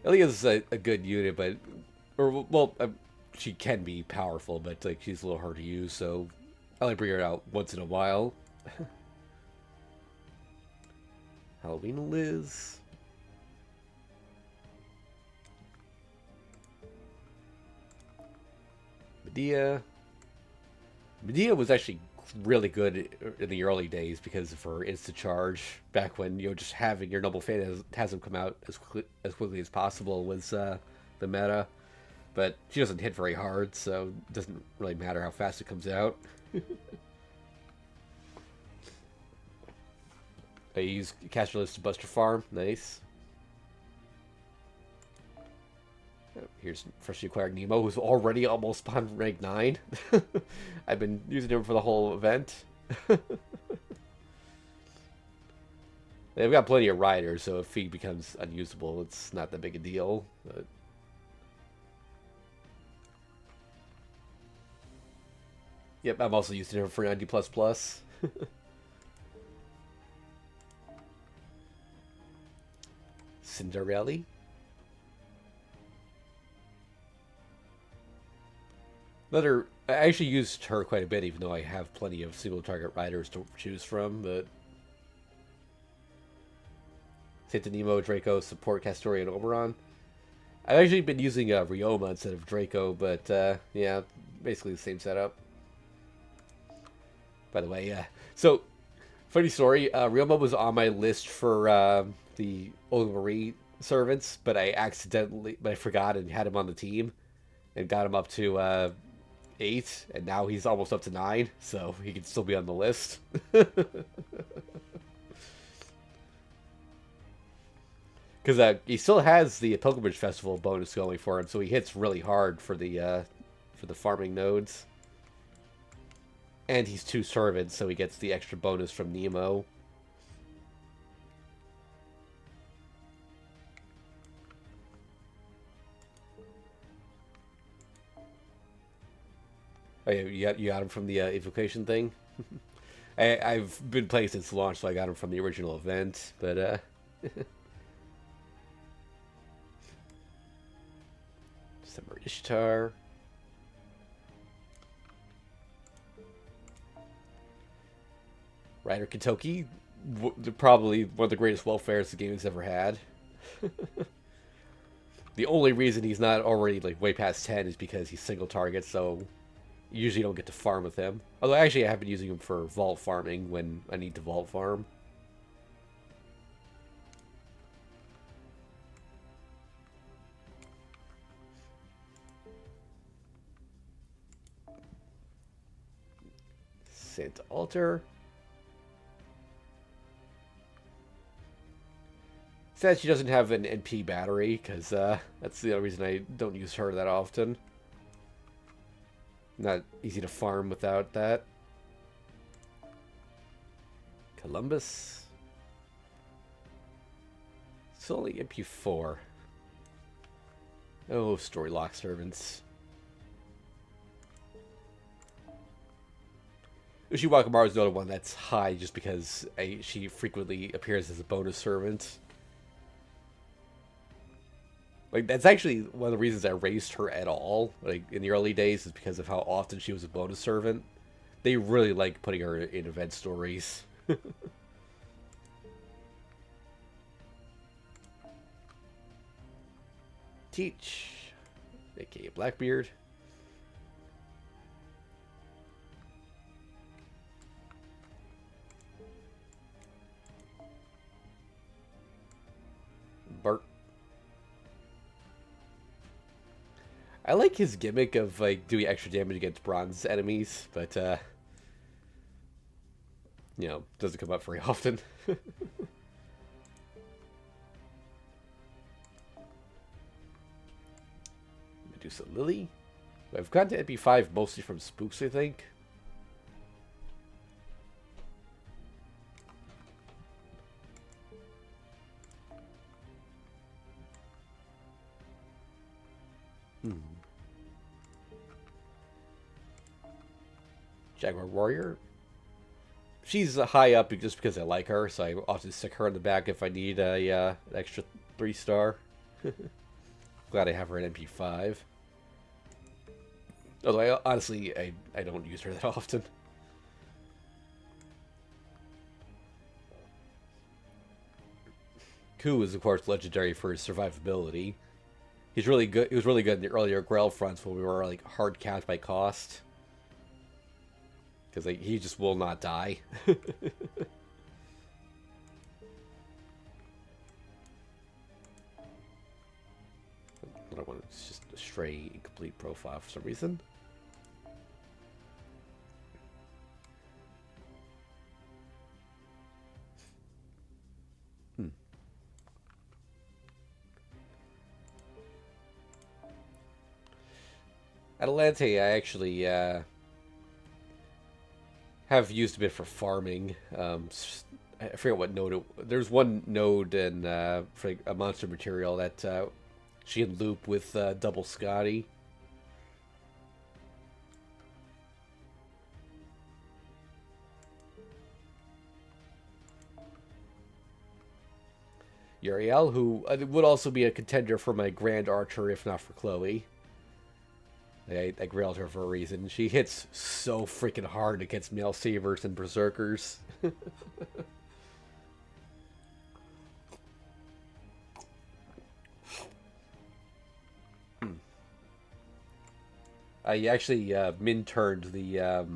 Elia's a good unit, but she can be powerful, but like she's a little hard to use, so I like bring her out once in a while. Halloween Liz. Medea. Medea was actually really good in the early days because of her instant charge. Back when just having your noble fan has them come out as quickly as possible was the meta. But she doesn't hit very hard, so it doesn't really matter how fast it comes out. I use Caster List to bust her farm. Nice. Here's freshly acquired Nemo, who's already almost on rank 9. I've been using him for the whole event. They've got plenty of riders, so if he becomes unusable, it's not that big a deal. But... Yep, I'm also using him for 90++. Cinderella. I actually used her quite a bit, even though I have plenty of single target riders to choose from, but... Santa Nemo, Draco, support Castoria, and Oberon. I've actually been using Ryoma instead of Draco, but yeah, basically the same setup. By the way, so, funny story, Ryoma was on my list for the Olga Marie servants, but I forgot and had him on the team, and got him up to 8, and now he's almost up to 9, so he can still be on the list. Because he still has the Pilgrimage Festival bonus going for him, so he hits really hard for the farming nodes. And he's 2 servants, so he gets the extra bonus from Nemo. Oh, yeah, you got him from the evocation thing? I've been playing since launch, so I got him from the original event, but December Ishtar. Rider Kentucky, probably one of the greatest welfares the game has ever had. The only reason he's not already like way past 10 is because he's single target, so you usually don't get to farm with him. Although actually I have been using him for vault farming when I need to vault farm. Santa Altar. Sad she doesn't have an NP battery, because that's the other reason I don't use her that often. Not easy to farm without that. Columbus. It's only NP4. Oh, Storylock servants. Ushiwakamaru is another one that's high just because she frequently appears as a bonus servant. Like, that's actually one of the reasons I raised her at all, like, in the early days, is because of how often she was a bonus servant. They really like putting her in event stories. Teach, aka Blackbeard. Bart. I like his gimmick of like doing extra damage against bronze enemies, but you know, doesn't come up very often. Medusa Lily. I've gotten to NP5 mostly from spooks, I think. Jaguar Warrior. She's high up just because I like her, so I often stick her in the back if I need a an extra 3-star. Glad I have her at MP5. Although, honestly, I don't use her that often. Ku is, of course, legendary for his survivability. He's really good. He was really good in the earlier Grail fronts when we were, like, hard capped by cost. Because, like, he just will not die. Another one that's just a stray, incomplete profile for some reason. Atalante, I actually have used a bit for farming. I forget what node there's one node in for like, a monster material that she can loop with double Scotty. Uriel, who would also be a contender for my Grand Archer if not for Chloe. I grailed her for a reason. She hits so freaking hard against male sabers and berserkers. I actually min-turned the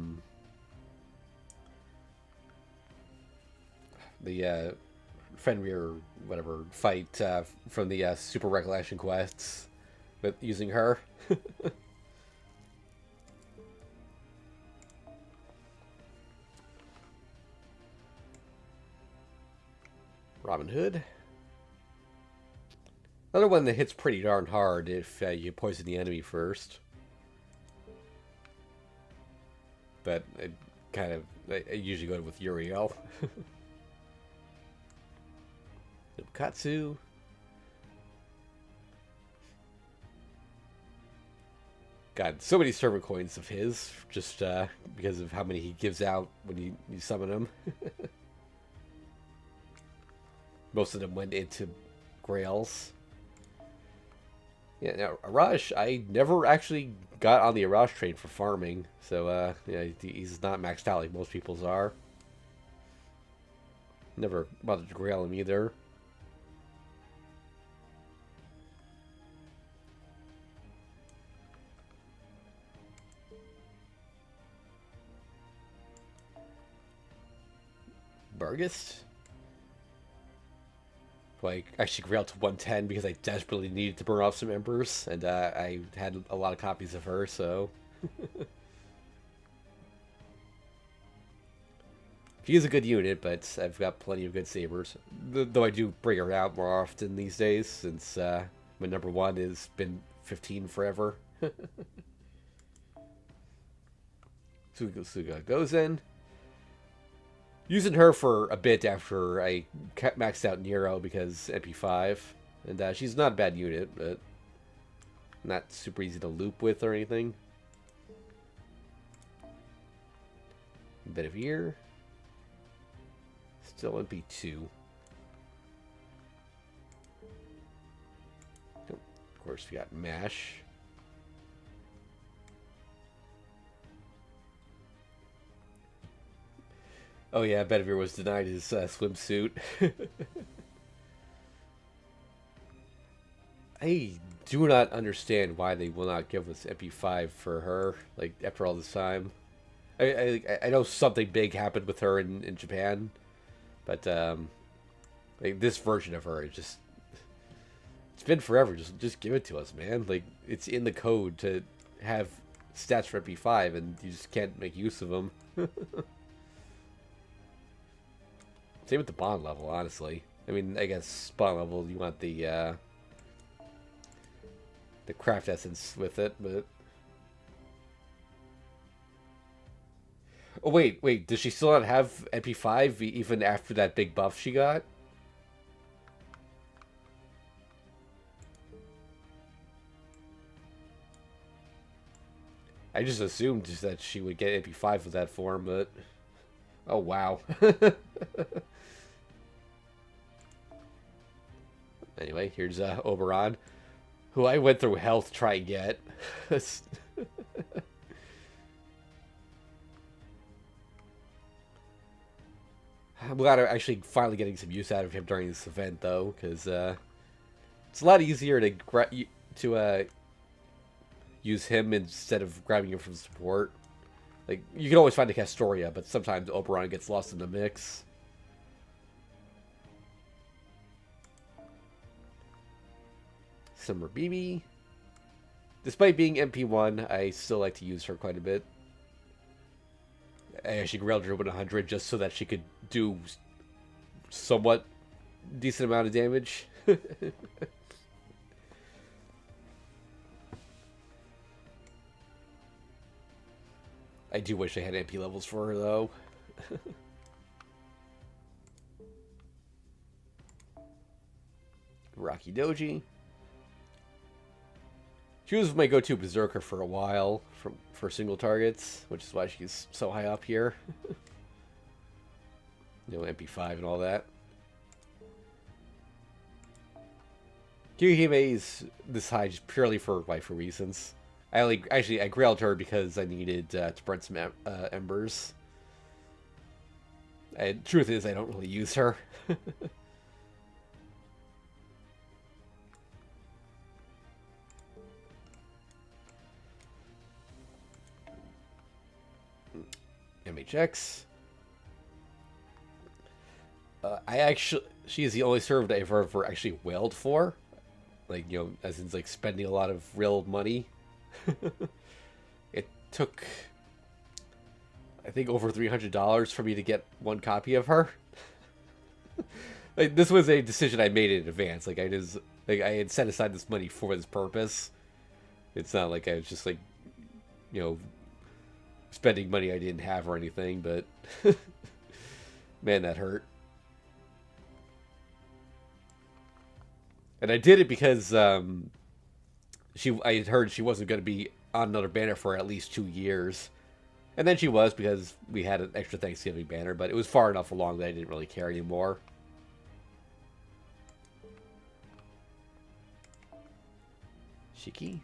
Fenrir whatever fight from the Super Recollection quests with using her. Robin Hood. Another one that hits pretty darn hard if you poison the enemy first. But I usually go with Uriel. Katsu. God, so many servant coins of his, just because of how many he gives out when you summon him. Most of them went into Grails. Yeah, now, Arash, I never actually got on the Arash train for farming, so, yeah, he's not maxed out like most people's are. Never bothered to grail him either. Bargist? Like, actually grailed to 110 because I desperately needed to burn off some embers, and I had a lot of copies of her, so... She is a good unit, but I've got plenty of good sabers. Though I do bring her out more often these days, since my number one has been 15 forever. Suga goes in. Using her for a bit after I maxed out Nero because MP5. And she's not a bad unit, but not super easy to loop with or anything. Bit of ear. Still MP2. Of course, we got MASH. Oh yeah, Bedivere was denied his swimsuit. I do not understand why they will not give us MP5 for her, like, after all this time. I know something big happened with her in Japan, but, like, this version of her is just... It's been forever, just give it to us, man. Like, it's in the code to have stats for MP5, and you just can't make use of them. Same with the bond level, honestly. I mean, I guess bond level, you want the craft essence with it, but... Oh, wait, does she still not have MP5 even after that big buff she got? I just assumed just that she would get MP5 with that form, but... Oh, wow. Anyway, here's Oberon. Who I went through hell to try and get. I'm glad I'm actually finally getting some use out of him during this event, though, because it's a lot easier to use him instead of grabbing him from support. Like, you can always find a Castoria, but sometimes Oberon gets lost in the mix. Summer BB. Despite being MP1, I still like to use her quite a bit. I actually grailed her with 100 just so that she could do somewhat decent amount of damage. I do wish I had MP levels for her, though. Rocky Doji. She was my go-to Berserker for a while for single targets, which is why she's so high up here. You know, MP5 and all that. Kyuhime's this high just purely for waifu reasons. I grailed her because I needed to burn some embers. Truth is, I don't really use her. MHX. She is the only server that I've ever actually wailed for. Like, you know, as in, like, spending a lot of real money. It took, I think, over $300 for me to get one copy of her. Like, this was a decision I made in advance. Like, I had set aside this money for this purpose. It's not like I was just, like, you know, spending money I didn't have or anything, but man, that hurt. And I did it because I had heard she wasn't going to be on another banner for at least 2 years. And then she was, because we had an extra Thanksgiving banner, but it was far enough along that I didn't really care anymore. Shiki?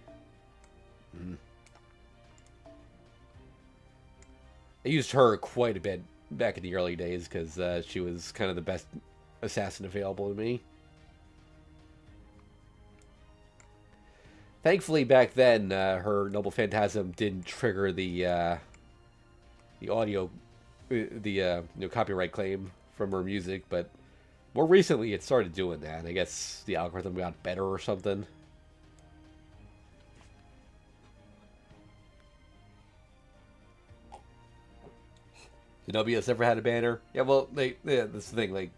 I used her quite a bit back in the early days, because she was kind of the best assassin available to me. Thankfully, back then, her Noble Phantasm didn't trigger the audio, copyright claim from her music, but more recently it started doing that. I guess the algorithm got better or something. Did OBS ever had a banner? Yeah, well, that's the thing, like,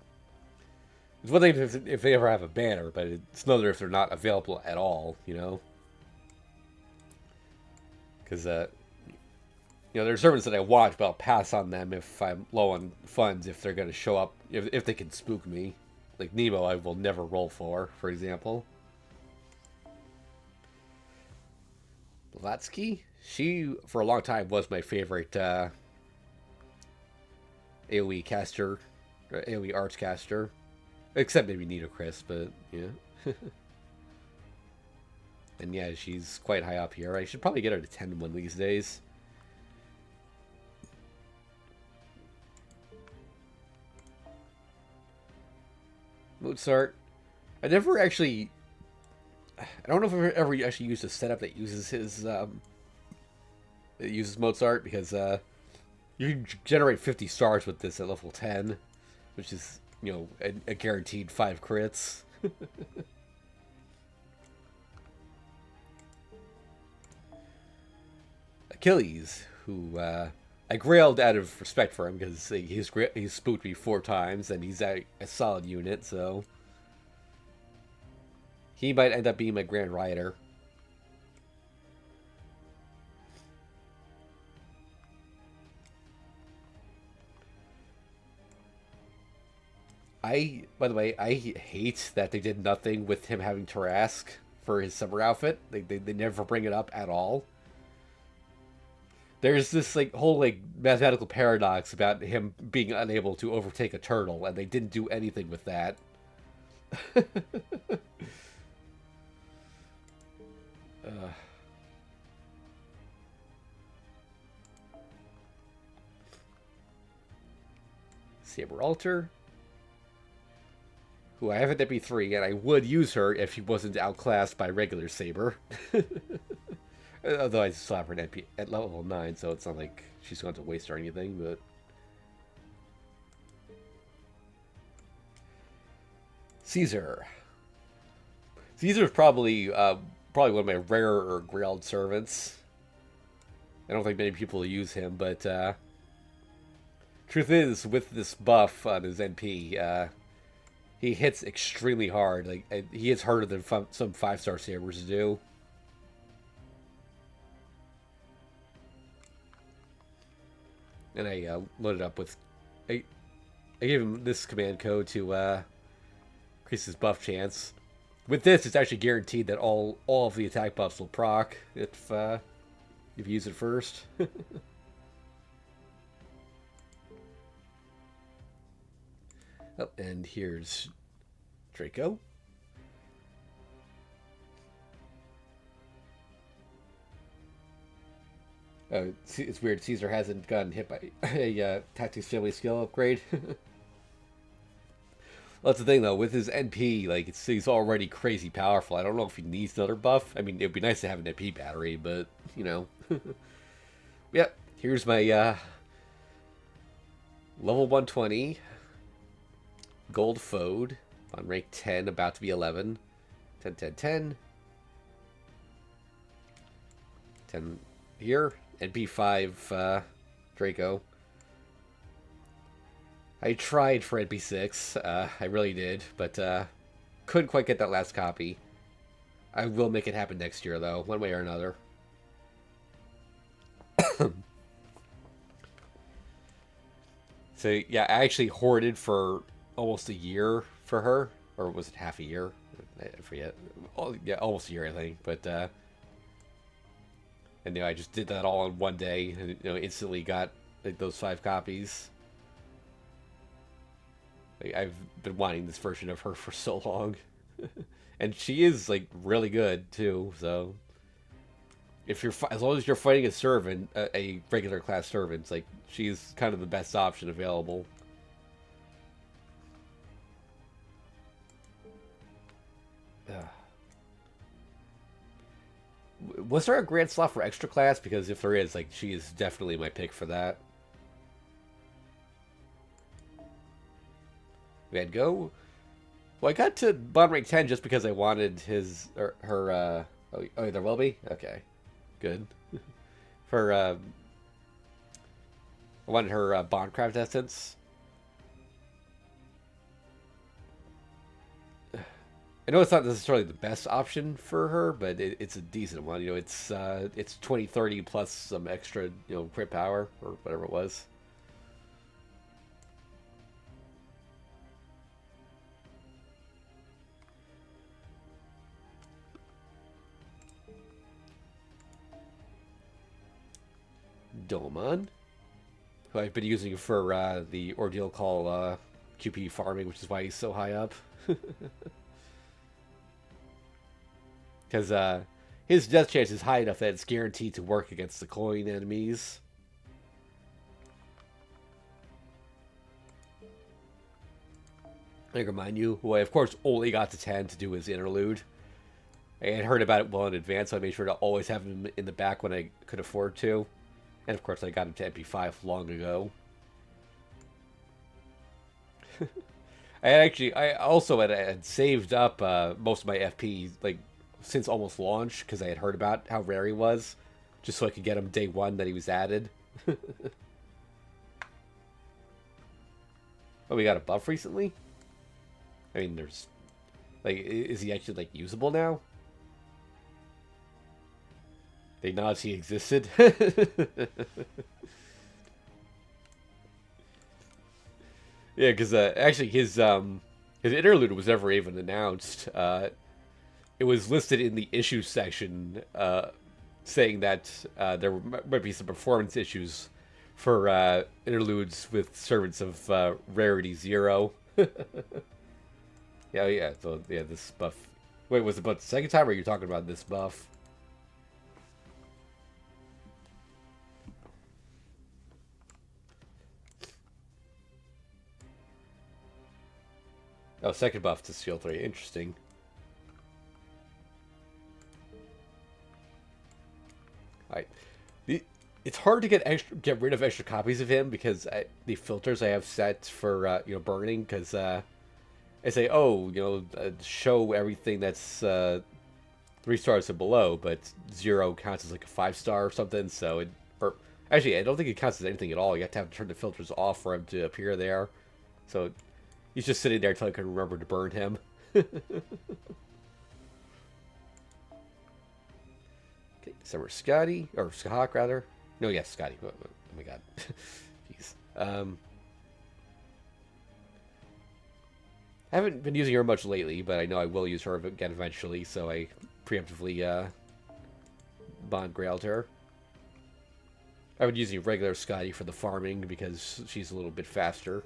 it's one thing if they ever have a banner, but it's another if they're not available at all, you know? Because, there's servants that I watch, but I'll pass on them if I'm low on funds, if they're going to show up, if they can spook me. Like Nemo, I will never roll for example. Blavatsky? She, for a long time, was my favorite AoE caster, AoE arts caster. Except maybe Nidochris, but, yeah. And yeah, she's quite high up here. I should probably get her to 10 one of these days. Mozart. I never actually... I don't know if I've ever actually used a setup that uses his... that uses Mozart, because you can generate 50 stars with this at level 10. Which is, a guaranteed 5 crits. Achilles, who I grailed out of respect for him because he's spooked me 4 times and he's a solid unit, so he might end up being my Grand Rider. By the way, I hate that they did nothing with him having Tarrasque for his summer outfit. They never bring it up at all. There's this whole mathematical paradox about him being unable to overtake a turtle, and they didn't do anything with that. Saber Alter, who I have at MP3, and I would use her if she wasn't outclassed by regular Saber. Although I still have her at, at level 9, so it's not like she's going to waste or anything, but... Caesar. Caesar's probably one of my rarer Grailed servants. I don't think many people use him, but truth is, with this buff on his NP, he hits extremely hard. Like he hits harder than some 5-star sabers do. And I loaded up with... I gave him this command code to increase his buff chance. With this, it's actually guaranteed that all of the attack buffs will proc if you use it first. Oh, and here's Draco. It's weird. Caesar hasn't gotten hit by a Tactics Family skill upgrade. Well, that's the thing, though. With his NP, like, he's already crazy powerful. I don't know if he needs another buff. I mean, it would be nice to have an NP battery, but, you know. Yep, here's my level 120 Gold Fode on rank 10, about to be 11. 10, 10, 10. 10 here. NP5 Draco. I tried for NP6, I really did, but couldn't quite get that last copy. I will make it happen next year, though, one way or another. So, yeah, I actually hoarded for almost a year for her, or was it half a year? I forget. Yeah, almost a year, I think, but, and, you know, I just did that all in one day, and, you know, instantly got like, those 5 copies. Like, I've been wanting this version of her for so long. And she is, like, really good, too, so... If you're as long as you're fighting a servant, a regular class servant, like, she's kind of the best option available. Was there a grand slot for extra class? Because if there is, like, she is definitely my pick for that. Van Gogh. Well, I got to bond rank 10 just because I wanted his or her. Oh, there will be. Okay, good. For I wanted her Bondcraft essence. I know it's not necessarily the best option for her, but it's a decent one. You know, it's 2030 plus some extra, you know, crit power or whatever it was. Domon, who I've been using for the ordeal call QP farming, which is why he's so high up. Because his death chance is high enough that it's guaranteed to work against the coin enemies. I remind you, who I of course only got to 10 to do his interlude. I had heard about it well in advance, so I made sure to always have him in the back when I could afford to. And of course I got him to MP5 long ago. I also had saved up most of my FP, like, since almost launch, because I had heard about how rare he was, just so I could get him day 1 that he was added. Oh, we got a buff recently? I mean, there's... Like, is he actually, like, usable now? They acknowledged he existed. Yeah, because actually his interlude was never even announced. It was listed in the issues section, saying that there might be some performance issues for interludes with servants of rarity 0. Yeah. So yeah, this buff. Wait, was it about the second time, or are you talking about this buff? Oh, second buff to skill 3. Interesting. Alright. It's hard to get rid of extra copies of him because the filters I have set for burning, because I say, oh, show everything that's 3 stars and below, but 0 counts as like a 5-star or something. So or actually, I don't think it counts as anything at all. You have to turn the filters off for him to appear there. So he's just sitting there until I can remember to burn him. Okay, Summer Scotty, or Skahawk rather. No, yes, Scotty. Oh my god. Jeez. I haven't been using her much lately, but I know I will use her again eventually, so I preemptively Bond Grailed her. I've been using regular Scotty for the farming because she's a little bit faster.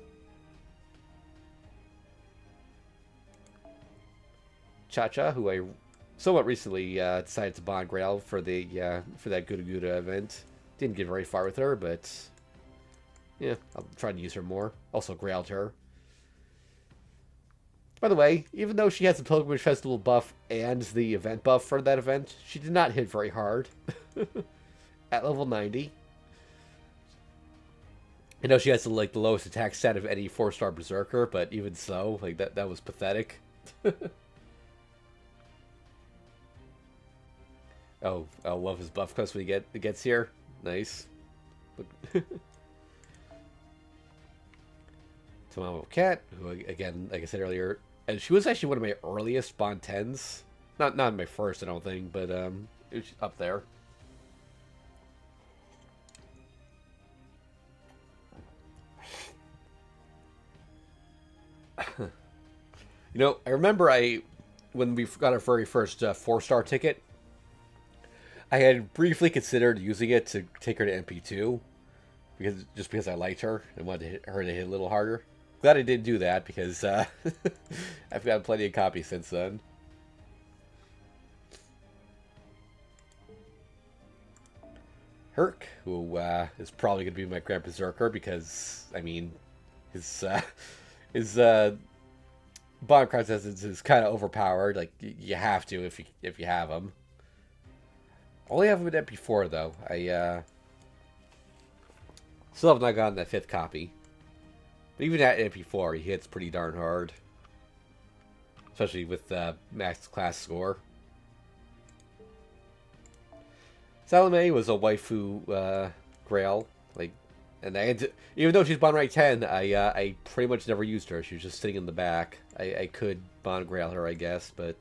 Cha-Cha, who I somewhat recently decided to Bond Grail for the for that Guda Guda event. Didn't get very far with her, but yeah, I'll try to use her more. Also Grailed her. By the way, even though she has the Pilgrimage Festival buff and the event buff for that event, she did not hit very hard at level 90. I know she has the lowest attack stat of any 4-star Berserker, but even so, that was pathetic. Oh, I'll love his buff quest when he gets here. Nice. Tamamo Cat, who again, like I said earlier, and she was actually one of my earliest Bond 10s. Not my first, I don't think, but it was up there. I remember when we got our very first 4-star ticket, I had briefly considered using it to take her to MP2, because I liked her and wanted her to hit a little harder. Glad I didn't do that because I've gotten plenty of copies since then. Herc, who is probably going to be my Grand Berserker because, I mean, his Bond card says is kind of overpowered. Like, you have to if you have him. Only have him in MP4 though. I still have not gotten that 5th copy. But even at MP4, he hits pretty darn hard. Especially with max class score. Salome was a waifu Grail. And I had to, even though she's Bond rank 10, I pretty much never used her. She was just sitting in the back. I could Bond Grail her, I guess, but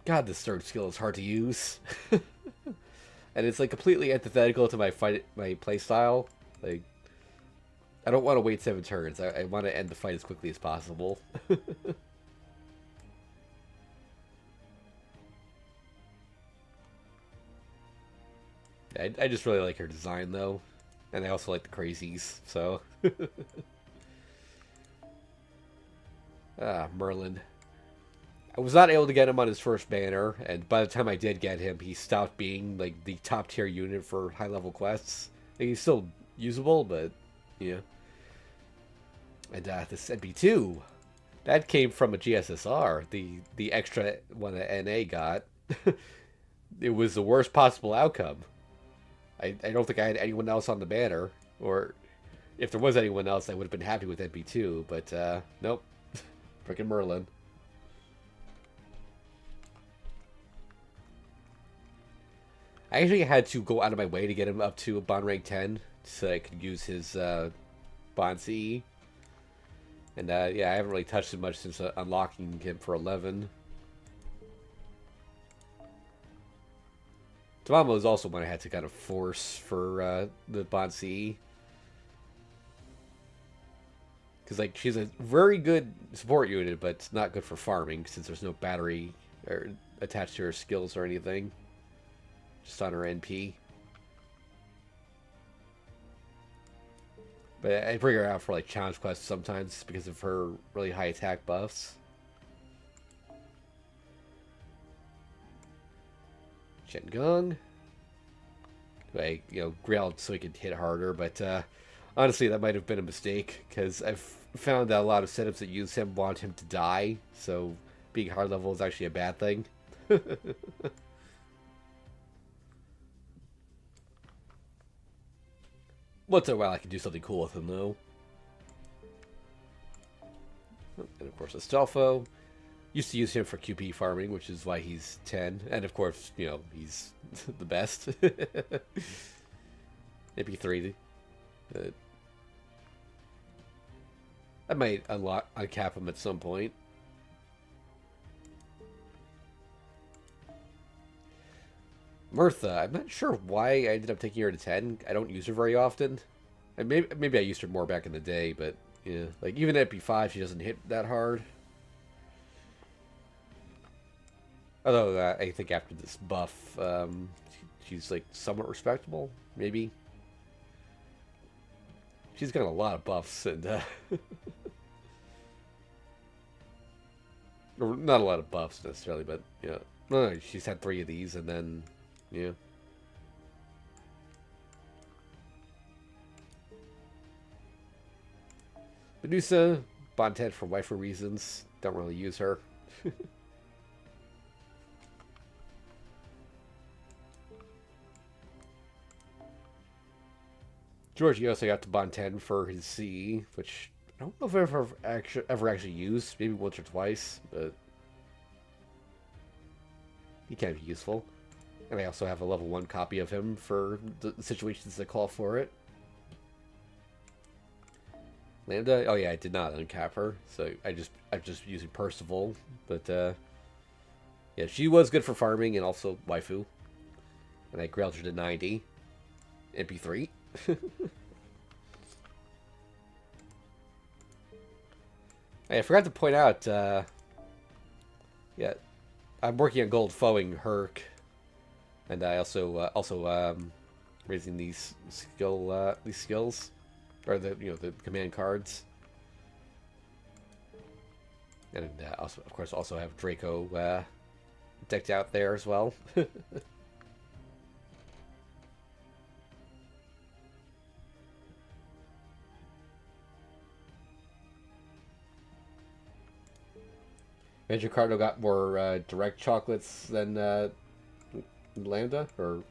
God, this third skill is hard to use. And it's completely antithetical to my playstyle. I don't want to wait 7 turns. I want to end the fight as quickly as possible. I just really like her design, though. And I also like the crazies, so... Merlin. I was not able to get him on his first banner, and by the time I did get him, he stopped being, the top-tier unit for high-level quests. He's still usable, but, yeah. And, this NP2, that came from a GSSR, the extra one that NA got. It was the worst possible outcome. I don't think I had anyone else on the banner, or if there was anyone else, I would have been happy with NP2, but, nope. Frickin' Merlin. I actually had to go out of my way to get him up to Bond rank 10 so I could use his Bond CE. And yeah, I haven't really touched him much since unlocking him for 11. Tamamo is also one I had to kind of force for the Bond CE. Because she's a very good support unit, but it's not good for farming since there's no battery or attached to her skills or anything. Just on her NP. But I bring her out for challenge quests sometimes because of her really high attack buffs. Shen Gong. I grailed so he could hit harder, but Honestly, that might have been a mistake, because I've found that a lot of setups that use him want him to die, so being hard level is actually a bad thing. Once in a while I can do something cool with him, though. And of course, Astolfo. Used to use him for QP farming, which is why he's 10. And of course, you know, he's the best. Maybe 3. I might uncap him at some point. Mirtha, I'm not sure why I ended up taking her to 10. I don't use her very often. And maybe I used her more back in the day, but yeah. Like, even at MP5, she doesn't hit that hard. Although, I think after this buff, she's, like, somewhat respectable, maybe. She's got a lot of buffs, and, or not a lot of buffs, necessarily, but, yeah. No, she's had 3 of these, and then, yeah. Medusa, Bontet for waifu reasons. Don't really use her. George, you also got to Bonten for his C, which I don't know if I've ever actually used. Maybe once or twice, but he can be useful. And I also have a level 1 copy of him for the situations that call for it. Lambda? Oh yeah, I did not uncap her, so I'm just using Percival. But yeah, she was good for farming and also waifu. And I grailed her to 90. MP3. Hey, I forgot to point out, yeah, I'm working on gold foeing Herc, and I also raising these skills, or the command cards, and also of course also have Draco decked out there as well. Magic Cardo got more direct chocolates than Lambda, or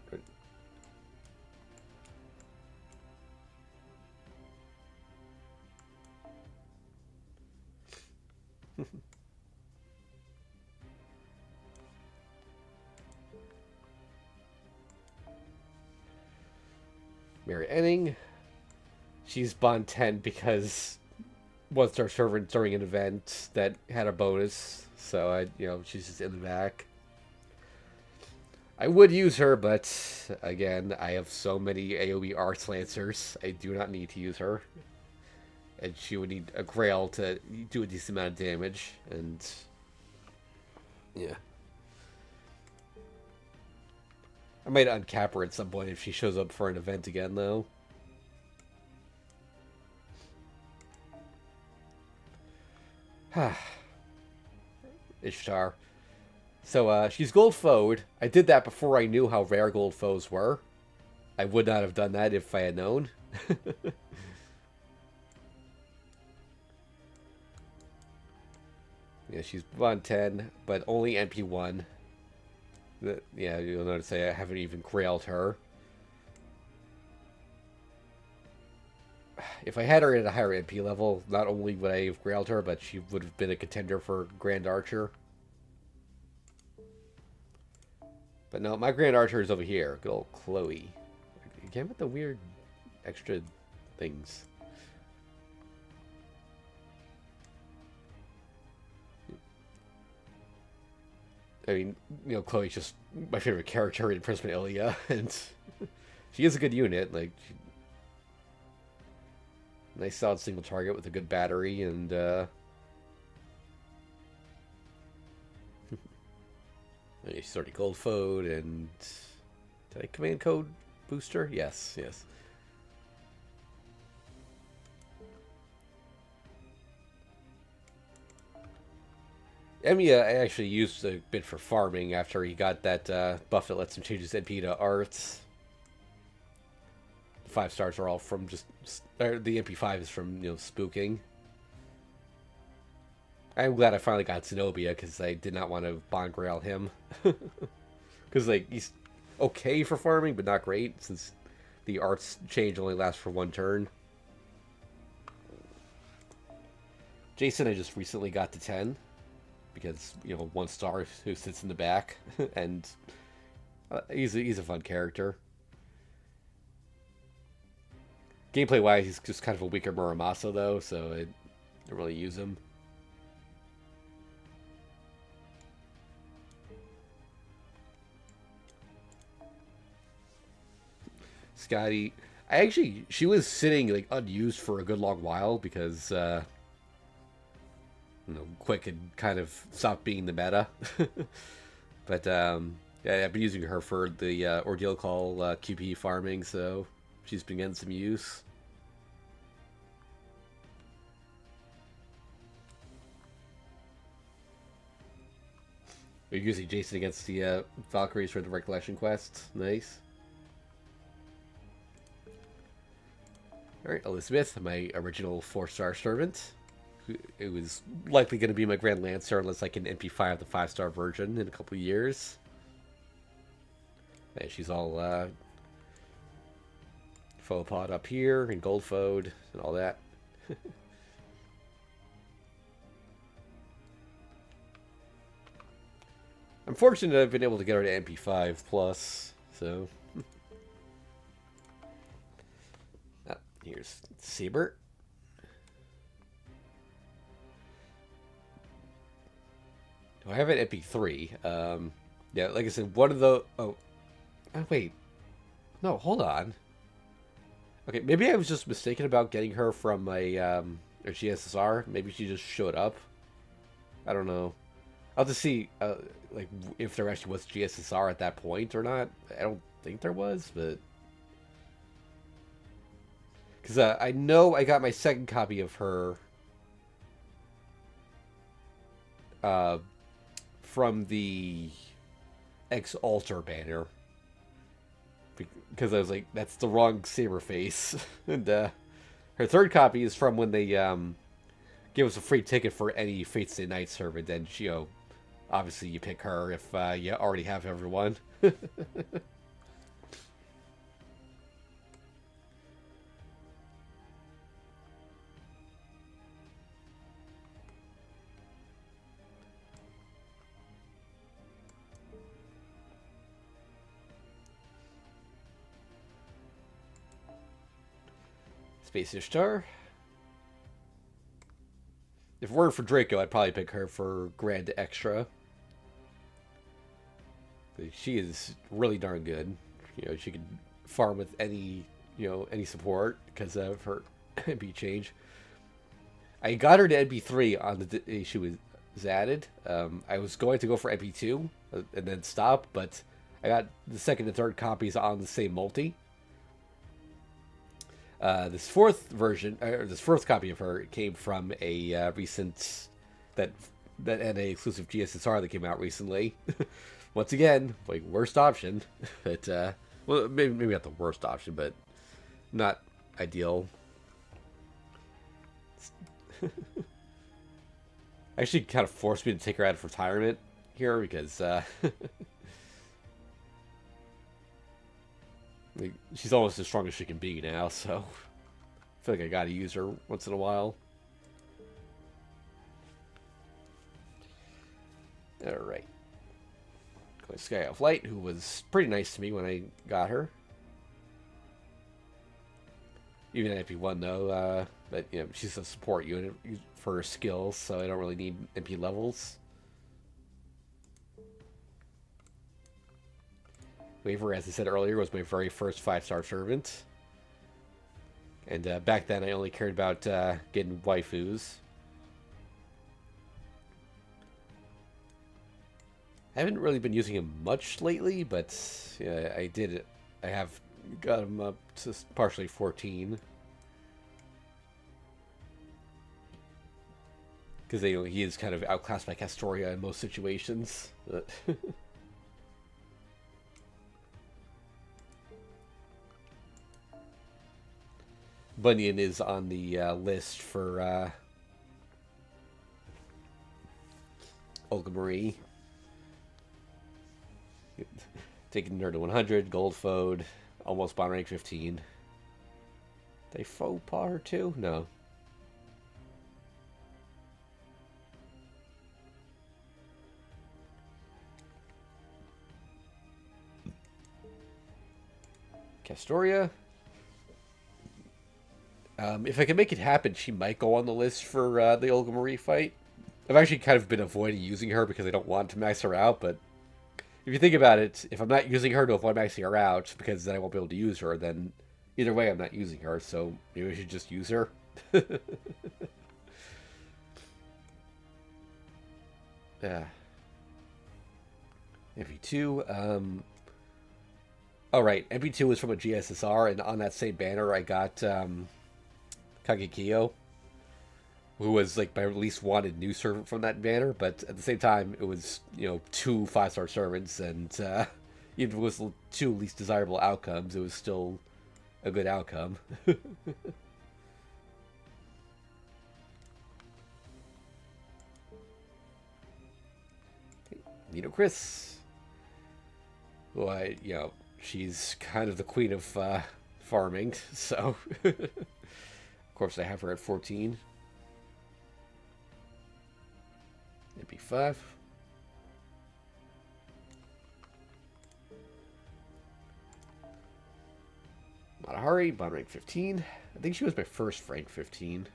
Mary Enning. She's Bond 10 because once our servant during an event that had a bonus, so she's just in the back. I would use her, but again, I have so many AoE Arts Lancers, I do not need to use her. And she would need a Grail to do a decent amount of damage, and yeah. I might uncap her at some point if she shows up for an event again, though. Ishtar. So, she's gold foed. I did that before I knew how rare gold foes were. I would not have done that if I had known. Yeah, she's 110, but only NP1. Yeah, you'll notice I haven't even grailed her. If I had her at a higher NP level, not only would I have grailed her, but she would have been a contender for Grand Archer. But no, my Grand Archer is over here. Good old Chloe. Again with the weird extra things. I mean, Chloe's just my favorite character in Prince Ilia, and she is a good unit. Like, nice solid single target with a good battery, and she's already gold foed, and did I command code booster? Yes, yes. Emiya I actually used a bit for farming after he got that buff that lets him change his NP to arts. 5 stars are all from just, or the MP5 is from, spooking. I'm glad I finally got Zenobia, because I did not want to Bond Grail him. Because, like, he's okay for farming, but not great, since the arts change only lasts for 1 turn. Jason I just recently got to 10, because, 1 star who sits in the back, and he's a fun character. Gameplay-wise, he's just kind of a weaker Muramasa, though, so I don't really use him. Scotty, she was sitting like unused for a good long while because Quick had kind of stopped being the meta. But yeah, I've been using her for the Ordeal Call QP farming, so she's been getting some use. We're using Jason against the Valkyries for the Recollection quest. Nice. Alright, Elizabeth, my original 4-star servant. It was likely going to be my Grand Lancer unless I can MP5 the 5-star version in a couple of years. And she's all faux pod up here and gold fode and all that. I'm fortunate I've been able to get her to MP5 plus, so. Here's Saber. Do I have an MP3? Yeah, like I said, one of the... Oh, wait. No, hold on. Okay, maybe I was just mistaken about getting her from my or GSSR. Maybe she just showed up. I don't know. I'll have to see like if there actually was GSSR at that point or not. I don't think there was, but... Because I know I got my second copy of her from the X-Alter banner. Because I was like, that's the wrong Saber face. And her third copy is from when they give us a free ticket for any Fates Day Night servant. And, obviously you pick her if you already have everyone. Space Ishtar. If it weren't for Draco, I'd probably pick her for Grand Extra. She is really darn good. She can farm with any, any support because of her NB change. I got her to NB3 on the day she was added. I was going to go for NB2 and then stop, but I got the second and third copies on the same multi. This fourth version, or this fourth copy of her, came from a recent that NA exclusive GSSR that came out recently. Once again, like worst option, but well, maybe not the worst option, but not ideal. Actually, kind of forced me to take her out of retirement here because like, she's almost as strong as she can be now, so I feel like I gotta use her once in a while. Alright. Sky of Light, who was pretty nice to me when I got her. Even at MP1 though, but she's a support unit for her skills, so I don't really need MP levels. Waver, as I said earlier, was my very first 5-star servant. And back then I only cared about getting waifus. I haven't really been using him much lately, but I have got him up to partially 14. Because he is kind of outclassed by Castoria in most situations. Bunyan is on the list for Olga Marie. Taking her to 100, Gold Fode, almost bond rank 15. They faux pas her too? No. Castoria. If I can make it happen, she might go on the list for the Olga Marie fight. I've actually kind of been avoiding using her because I don't want to max her out, but if you think about it, if I'm not using her to avoid maxing her out, because then I won't be able to use her, then either way I'm not using her, so maybe I should just use her. Yeah. MP2, Alright, MP2 was from a GSSR, and on that same banner I got, Kagekyo, who was like my least wanted new servant from that banner, but at the same time it was, you know, 2 5-star servants, and even if it was 2 least desirable outcomes, it was still a good outcome. Nino Chris, who you know, she's kind of the queen of farming, so of course I have her at 14. MP5. Matahari, bond rank 15. I think she was my first rank 15.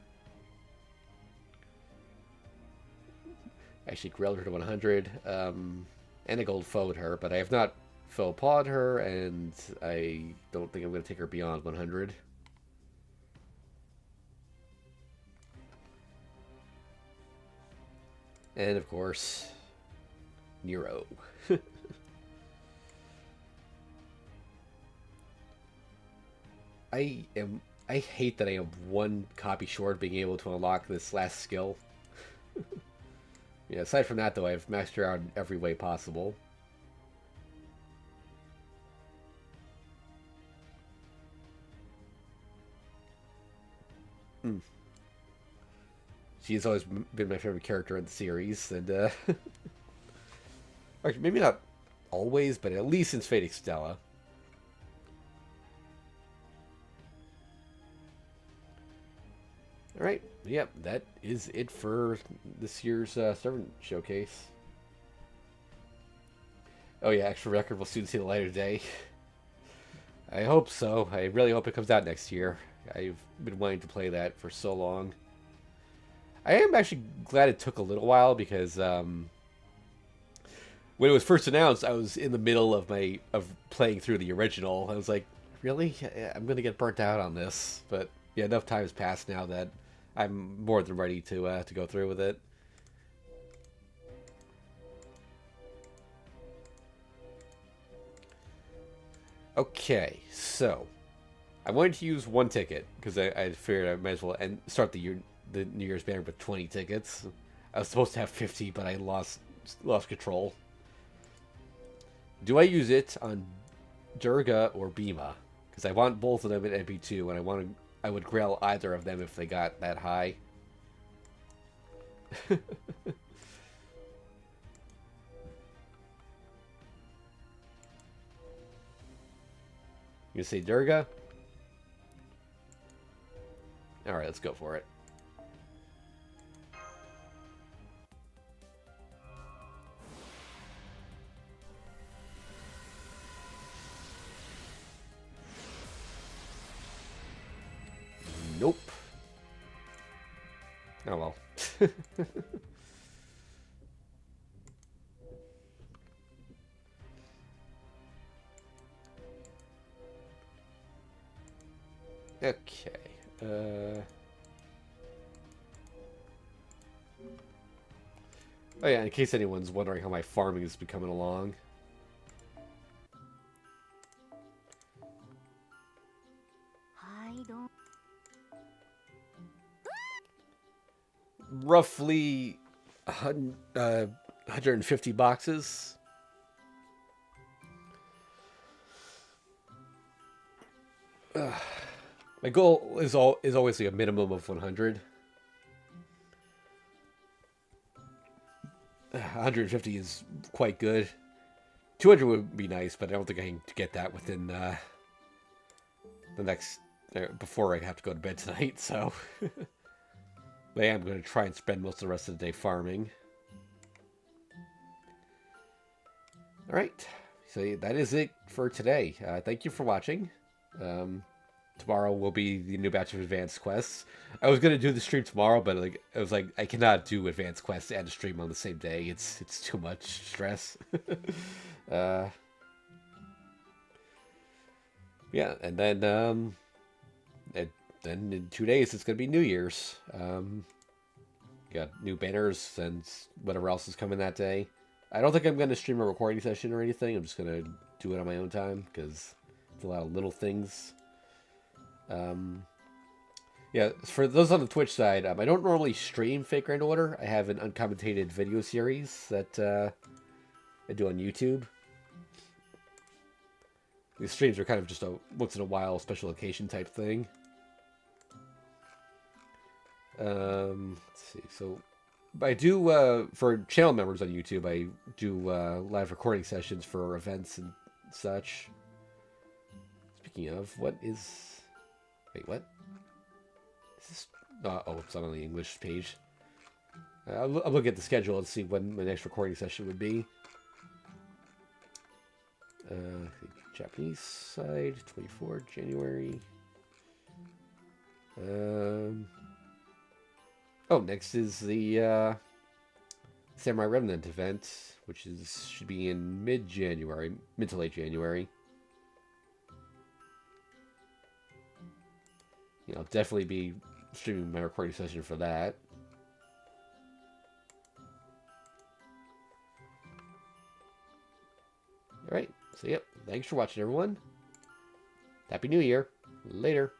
Actually grilled her to 100. And a gold fode her, but I have not faux pawed her, and I don't think I'm going to take her beyond 100. And of course, Nero. I hate that I am 1 copy short being able to unlock this last skill. Yeah, aside from that though, I've maxed her out in every way possible. She's always been my favorite character in the series, and actually, maybe not always, but at least since Fate Stella. Alright, yep, that is it for this year's servant showcase. Oh yeah, extra record will soon see the light of day. I hope so. I really hope it comes out next year. I've been wanting to play that for so long. I am actually glad it took a little while, because when it was first announced, I was in the middle of playing through the original. I was like, really? I'm going to get burnt out on this. But yeah, enough time has passed now that I'm more than ready to go through with it. Okay, so I wanted to use 1 ticket because I figured I might as well start the New Year's banner with 20 tickets. I was supposed to have 50, but I lost control. Do I use it on Durga or Bhima? Because I want both of them at MP2, and I would grail either of them if they got that high. You say Durga? Alright, let's go for it. Nope. Oh well. Okay. Oh yeah, in case anyone's wondering how my farming is coming along. Roughly 150 boxes. My goal is always like a minimum of 100. 150 is quite good. 200 would be nice, but I don't think I can get that within the next before I have to go to bed tonight. So, but yeah, I'm going to try and spend most of the rest of the day farming. All right, so that is it for today. Thank you for watching. Tomorrow will be the new batch of advanced quests. I was gonna do the stream tomorrow, but like I was like, I cannot do advanced quests and a stream on the same day. It's too much stress. Yeah, and then in 2 days it's gonna be New Year's. Got new banners and whatever else is coming that day. I don't think I'm gonna stream a recording session or anything. I'm just gonna do it on my own time because it's a lot of little things. Yeah, for those on the Twitch side, I don't normally stream Fate Grand Order. I have an uncommentated video series that I do on YouTube. These streams are kind of just a once in a while special occasion type thing. Let's see. So I do for channel members on YouTube. I do live recording sessions for events and such. Speaking of, what is? Wait, what? Is this? Oh, it's not on the English page. I'll look at the schedule and see when my next recording session would be. Japanese side, 24 January. Oh, next is the Samurai Remnant event, which should be in mid-January, mid to late January. Yeah, I'll definitely be streaming my recording session for that. Alright, so yep, thanks for watching everyone. Happy New Year. Later.